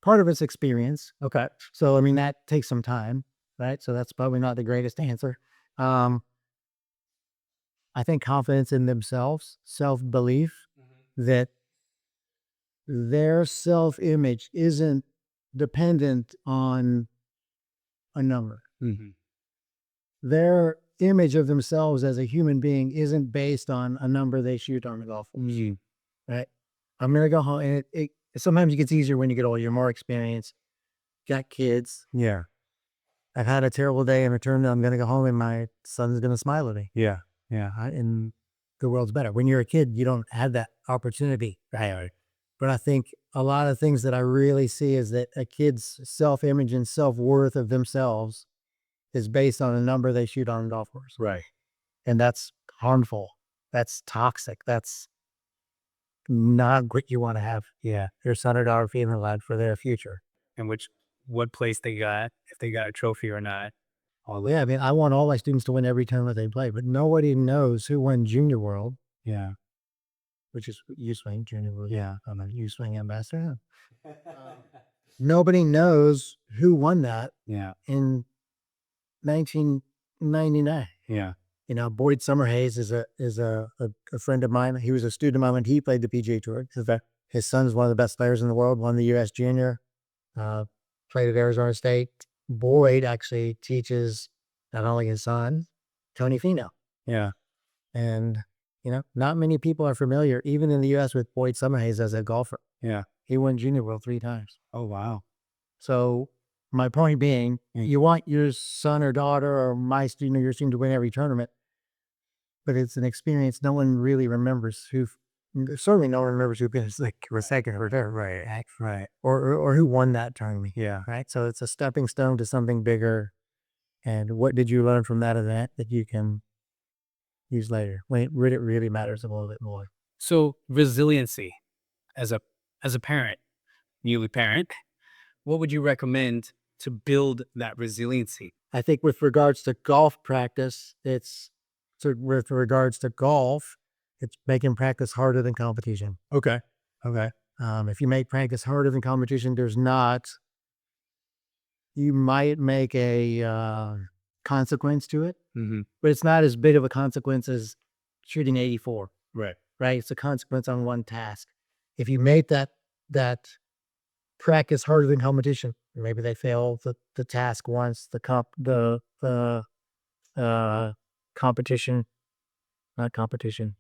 Part of it's experience. Okay. So, I mean, that takes some time, right? So that's probably not the greatest answer. Um, I think confidence in themselves, self-belief, that their self-image isn't dependent on a number. Mm-hmm. Their image of themselves as a human being isn't based on a number they shoot on the golf course, right? I'm gonna go home, and it sometimes it gets easier when you get older. You're more experienced, got kids. Yeah. I've had a terrible day and returned. I'm gonna go home, and my son's gonna smile at me. Yeah. Yeah. And the world's better. When you're a kid, you don't have that opportunity. Right. But I think a lot of things that I really see is that a kid's self-image and self-worth of themselves is based on a number they shoot on a golf course. Right. And that's harmful. That's toxic. That's not what you want to have Yeah. your son or daughter feeling lad for their future. And what place they got, if they got a trophy or not. Yeah, I mean, I want all my students to win every tournament they play, but nobody knows who won Junior World, Yeah. which is U-Swing, Junior World. Yeah. I'm a U-Swing ambassador. Nobody knows who won that Yeah. in 1999. Yeah. Boyd Summerhays is a friend of mine. He was a student of mine when he played the PGA Tour. His son's one of the best players in the world, won the U.S. Junior, played at Arizona State. Boyd actually teaches not only his son, Tony Finau. Yeah. And, not many people are familiar, even in the U.S., with Boyd Summerhays as a golfer. Yeah. He won Junior World 3 times. Oh, wow. So my point being, you want your son or daughter or my student or your student to win every tournament, but it's an experience no one really remembers certainly no one remembers who finished like second or third, Right. Right. or who won that tournament, Yeah. right? So it's a stepping stone to something bigger. And what did you learn from that event that you can use later when it really matters a little bit more? So resiliency as a parent, newly parent, what would you recommend to build that resiliency? I think with regards to golf practice, with regards to golf, it's making practice harder than competition. Okay. Okay. If you make practice harder than competition, you might make a consequence to it, Mm-hmm. but it's not as big of a consequence as shooting 84, Right. right? It's a consequence on one task. If you make that practice harder than competition, maybe they fail the task once, the competition, not competition.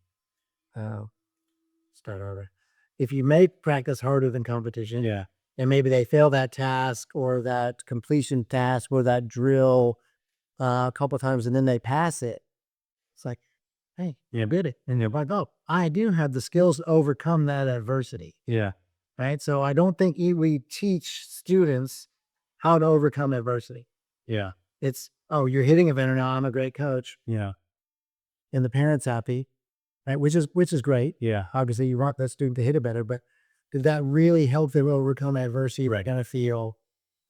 Start over. If you make practice harder than competition, Yeah. and maybe they fail that task or that completion task or that drill a couple of times, and then they pass it, it's like, hey, you did it, and you're like, oh, I do have the skills to overcome that adversity, Yeah. right? So I don't think we teach students how to overcome adversity. Yeah. It's, oh, you're hitting a vendor now. I'm a great coach, Yeah. and the parent's happy, right? Which is great. Yeah. Obviously, you want that student to hit it better, but did that really help them overcome adversity? Right. They're gonna feel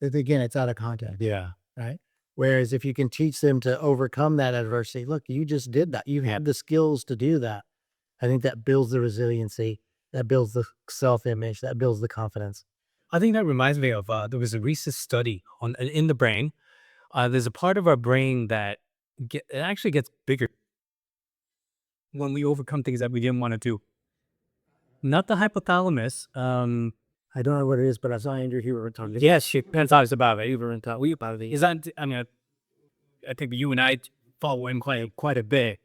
that, again, it's out of context, Yeah. right? Whereas if you can teach them to overcome that adversity, look, you just did that. You have the skills to do that. I think that builds the resiliency, that builds the self-image, that builds the confidence. I think that reminds me of there was a recent study in the brain. There's a part of our brain that it actually gets bigger when we overcome things that we didn't want to do. Not the hypothalamus. I don't know what it is, but I saw Andrew Huber talking. Yes, she depends on about it. Huber and talk. We about it. Is that? I mean, I think you and I follow him quite a bit,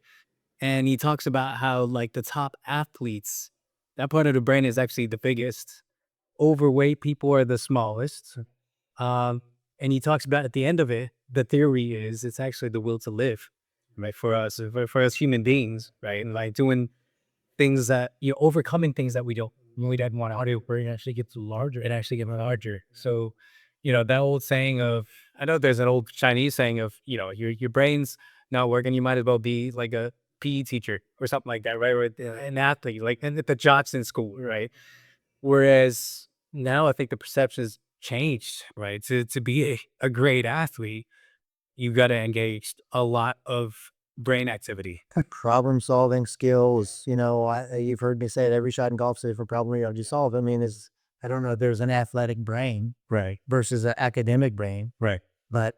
and he talks about how like the top athletes, that part of the brain is actually the biggest. Overweight people are the smallest. And he talks about at the end of it, the theory is it's actually the will to live, right? For us human beings, right? And like doing things that, overcoming things that we don't want to do, where it actually gets larger. It actually gets larger. So, that old saying of, I know there's an old Chinese saying of, your brain's not working. You might as well be like PE teacher or something like that, right? Or an athlete, like at the Johnson School, right? Whereas now I think the perception has changed, right? To be a great athlete, you've got to engage a lot of brain activity. Problem solving skills, you've heard me say it, every shot in golf is a different problem you solve. I mean, I don't know if there's an athletic brain Right. versus an academic brain, Right. but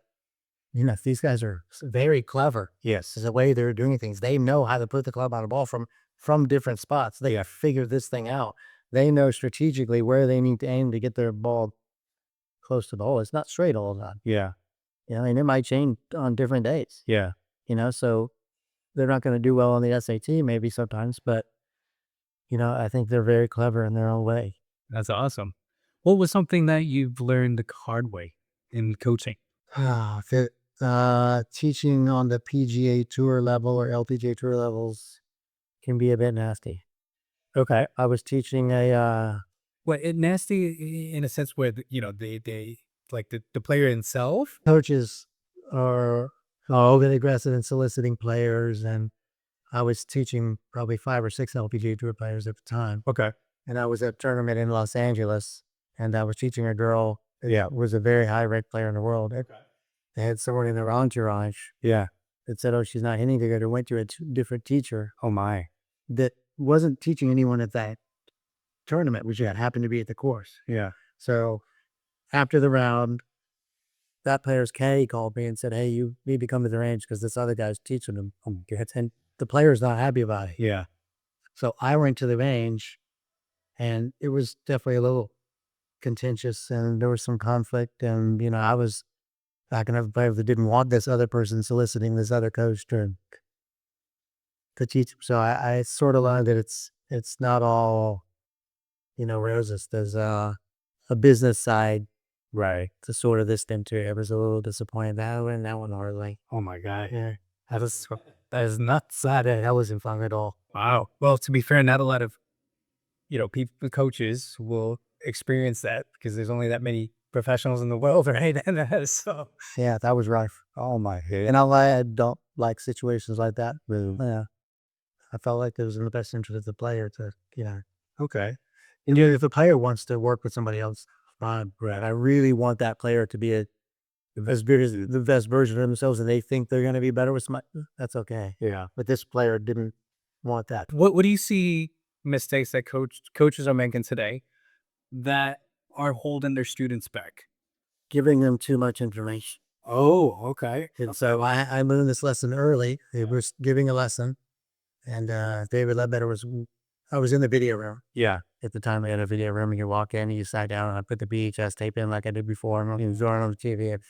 these guys are very clever. Yes. Is the way they're doing things. They know how to put the club on a ball from different spots. They figure this thing out. They know strategically where they need to aim to get their ball close to the hole. It's not straight all the time. Yeah. And it might change on different days. Yeah. So they're not going to do well on the SAT maybe sometimes, but I think they're very clever in their own way. That's awesome. What was something that you've learned the hard way in coaching? Teaching on the PGA Tour level or LPGA Tour levels can be a bit nasty. Okay. I was teaching What it nasty in a sense where they like the player himself. coaches are overly aggressive in soliciting players, and I was teaching probably 5 or 6 LPGA Tour players at the time. Okay. And I was at a tournament in Los Angeles, and I was teaching a girl that Yeah. was a very high-ranked player in the world. They had someone in their entourage Yeah. that said, "Oh, she's not hitting good," or went to a different teacher Oh my. that wasn't teaching anyone at that tournament, which happened to be at the course. Yeah. So after the round, that player's caddy called me and said, "Hey, you need to come to the range because this other guy's teaching him." And the player's not happy about it. Yeah. So I went to the range, and it was definitely a little contentious, and there was some conflict. And I was back another player that didn't want this other person soliciting this other coach to teach him. So I sort of learned that it's not all roses. There's a business side Right. to sort of this thing too. I was a little disappointed that I went that one hardly. Oh my God. Yeah, that is nuts. That wasn't fun at all. Wow. Well, to be fair, not a lot of people, coaches will experience that because there's only that many professionals in the world, right? And so Yeah, that was rough. oh my head. And I don't like situations like that. Yeah, I felt like it was in the best interest of the player to, Okay. and if the player wants to work with somebody else, fine. Right. I really want that player to be the best version of themselves, and they think they're going to be better with somebody. That's okay. Yeah. But this player didn't want that. What do you see mistakes that coaches are making today that are holding their students back? Giving them too much information. Oh, okay. And so I learned this lesson early. It was giving a lesson, and David Ledbetter I was in the video room. Yeah. At the time, I had a video room, and you walk in, and you sat down, and I put the VHS tape in like I did before, and he was on the TV. And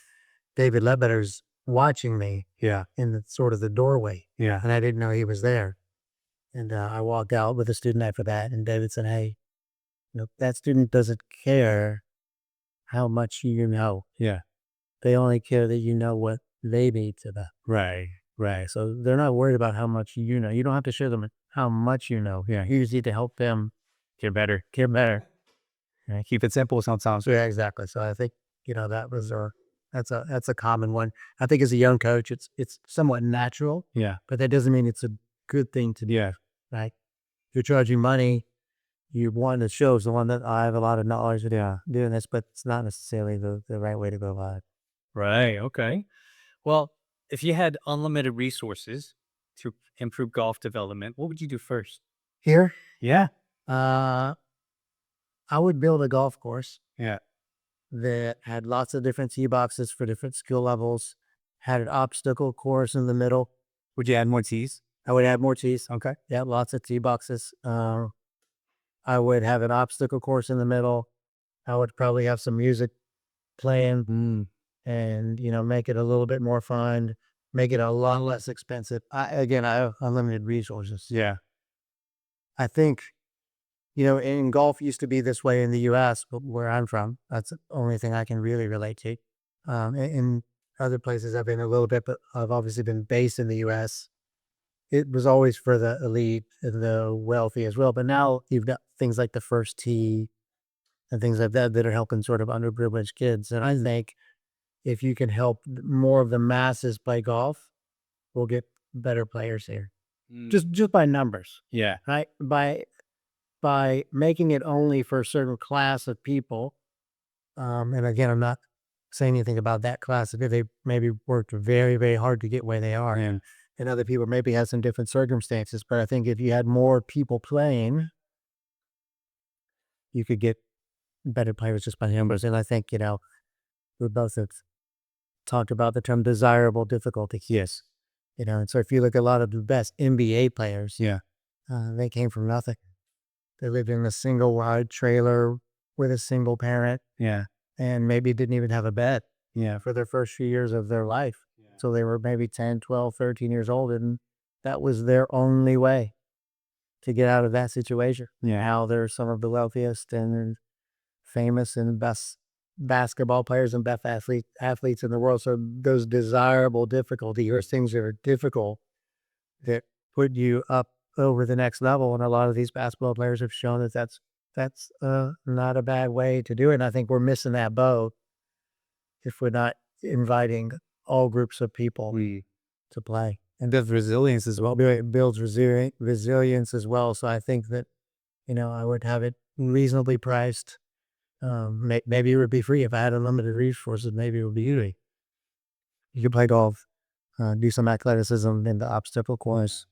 David Ledbetter's watching me Yeah. in the doorway, Yeah. and I didn't know he was there. And I walked out with a student after that, and David said, "Hey, that student doesn't care how much you know. Yeah. They only care that you know what they need to know. Right. Right. So they're not worried about how much you know. You don't have to show them how much you know. Yeah. You just need to help them Get better. get better." Yeah. Keep it simple sometimes. So yeah, exactly. So I think that was that's a common one. I think as a young coach, it's somewhat natural, Yeah. but that doesn't mean it's a good thing to do. Yeah. Right? If you're charging money, you want to show someone that I have a lot of knowledge of doing this, but it's not necessarily the right way to go about it. Right. Okay. Well, if you had unlimited resources to improve golf development, what would you do first? Here, Yeah. I would build a golf course Yeah. that had lots of different tee boxes for different skill levels, had an obstacle course in the middle. Would you add more tees? I would add more tees. Okay. Yeah, lots of tee boxes. I would have an obstacle course in the middle. I would probably have some music playing and, make it a little bit more fun, make it a lot less expensive. I have unlimited resources. Yeah. I think, in golf used to be this way in the U.S., but where I'm from, that's the only thing I can really relate to. In other places I've been a little bit, but I've obviously been based in the U.S. It was always for the elite and the wealthy as well. But now you've got things like the first tee and things like that are helping sort of underprivileged kids. And I think if you can help more of the masses play golf, we'll get better players here. just by numbers, Yeah. right? By making it only for a certain class of people. And again, I'm not saying anything about that class. If they maybe worked very, very hard to get where they are, Yeah. and other people maybe had some different circumstances. But I think if you had more people playing, you could get better players just by numbers. And I think, we both have talked about the term desirable difficulty. Yes. And so if you look at a lot of the best NBA players, Yeah. they came from nothing. They lived in a single wide trailer with a single parent Yeah. and maybe didn't even have a bed Yeah. for their first few years of their life. So they were maybe 10, 12, 13 years old, and that was their only way to get out of that situation. Yeah. Now they're some of the wealthiest and famous and best basketball players and best athletes in the world. So those desirable difficulty or things that are difficult that put you up over the next level. And a lot of these basketball players have shown that that's not a bad way to do it. And I think we're missing that boat if we're not inviting all groups of people to play. And builds resilience as well. It builds resilience as well. So I think that, I would have it reasonably priced. Maybe it would be free if I had unlimited resources. Maybe it would be free. You could play golf, do some athleticism in the obstacle course.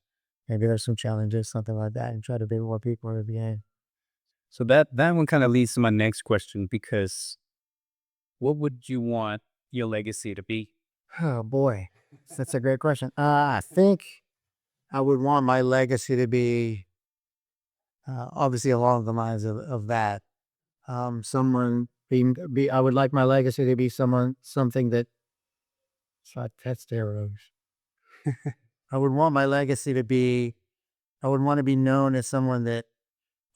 Maybe there's some challenges, something like that, and try to bring more people to the game. So that one kind of leads to my next question, because what would you want your legacy to be? Oh boy, that's a great question. I think I would want my legacy to be obviously along the lines of that. Someone I would like my legacy to be something that. So that's steroids. I would want my legacy to be. I would want to be known as someone that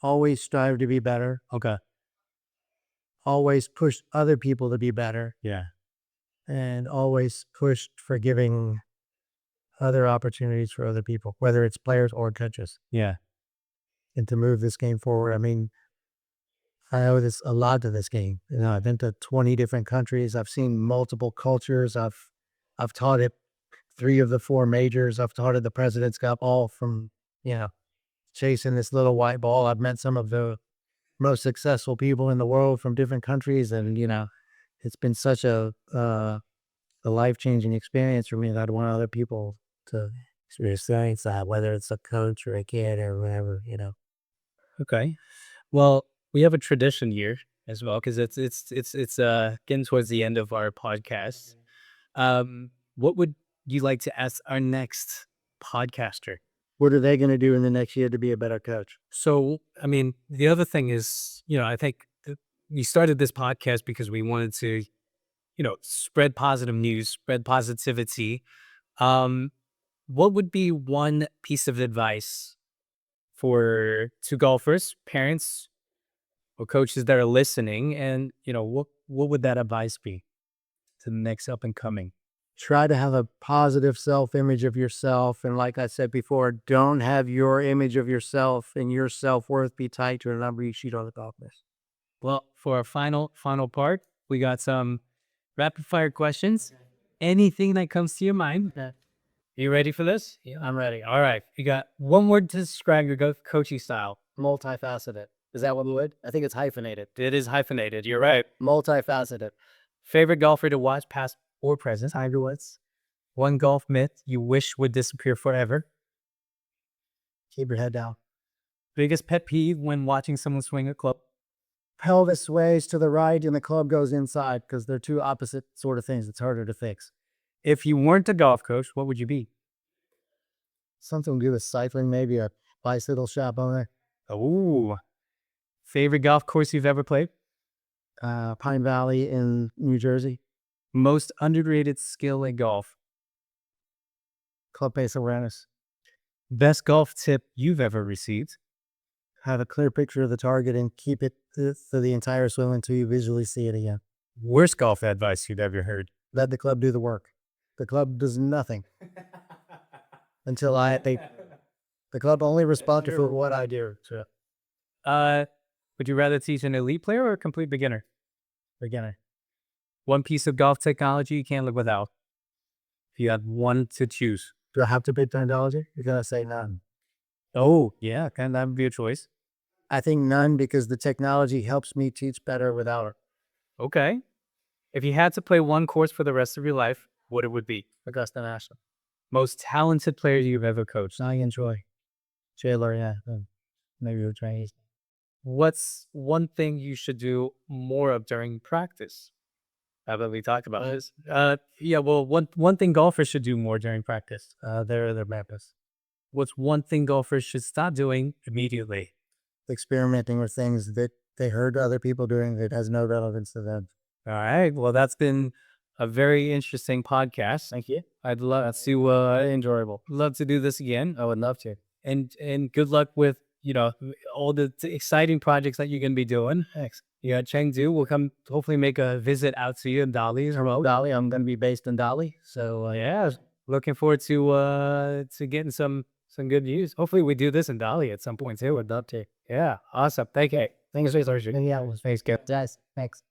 always strived to be better, Okay. always pushed other people to be better, Yeah. and always pushed for giving other opportunities for other people, whether it's players or coaches, Yeah. and to move this game forward. I mean, I owe a lot to this game. I've been to 20 different countries. I've seen multiple cultures. I've taught at 3 of the 4 majors. I've taught at the President's Cup, all from, chasing this little white ball. I've met some of the most successful people in the world from different countries. And, it's been such a life-changing experience for me that I'd want other people to experience that, whether it's a coach or a kid or whatever. Okay. Well, we have a tradition here as well, because it's getting towards the end of our podcast. What would you like to ask our next podcaster? What are they going to do in the next year to be a better coach? So, I mean, the other thing is, I think we started this podcast because we wanted to, spread positive news, spread positivity. What would be one piece of advice to golfers, parents, or coaches that are listening? And, what would that advice be to the next up and coming? Try to have a positive self-image of yourself. And like I said before, don't have your image of yourself and your self-worth be tied to a number you shoot on the golf list. Well, for our final part, we got some rapid fire questions. Anything that comes to your mind. You ready for this? Yeah, I'm ready. All right. You got one word to describe your coaching style. Multifaceted. Is that what we would? I think it's hyphenated. It is hyphenated. You're right. Multifaceted. Favorite golfer to watch, past or present? Tiger Woods. One golf myth you wish would disappear forever. Keep your head down. Biggest pet peeve when watching someone swing a club? Pelvis sways to the right and the club goes inside, because they're two opposite sort of things. It's harder to fix. If you weren't a golf coach, what would you be? Something to do with cycling, maybe a bicycle shop owner. Oh. Favorite golf course you've ever played? Pine Valley in New Jersey. Most underrated skill in golf? Club face awareness. Best golf tip you've ever received? Have a clear picture of the target and keep it for the entire swing until you visually see it again. Worst golf advice you've ever heard? Let the club do the work. The club does nothing until the club only responds for what I do. So. Would you rather teach an elite player or a complete beginner? Beginner. One piece of golf technology you can't live without. If you had one to choose. Do I have to pick technology? You're gonna say none. Oh, yeah, can that be a choice? I think none because the technology helps me teach better without it. Okay. If you had to play one course for the rest of your life, what it would be? Augusta National. Most talented player you've ever coached? I enjoy. Taylor, yeah. Maybe we'll try it. What's one thing you should do more of during practice? How about we talk about this? Yeah, well, one thing golfers should do more during practice. They're mappers. What's one thing golfers should stop doing immediately? Experimenting with things that they heard other people doing that has no relevance to them. All right. Well, that's been a very interesting podcast. Thank you. I'd love to Enjoyable. love to do this again. I would love to. And good luck with all the exciting projects that you're gonna be doing. Thanks. Yeah, Chengdu will come hopefully make a visit out to you in Dali. Dali, I'm going to be based in Dali. So, Yeah, looking forward to getting some good news. Hopefully we do this in Dali at some point too. would love to. Yeah, awesome. Thank you. Thanks, Thursday. Yeah, it was face good. Guys, thanks.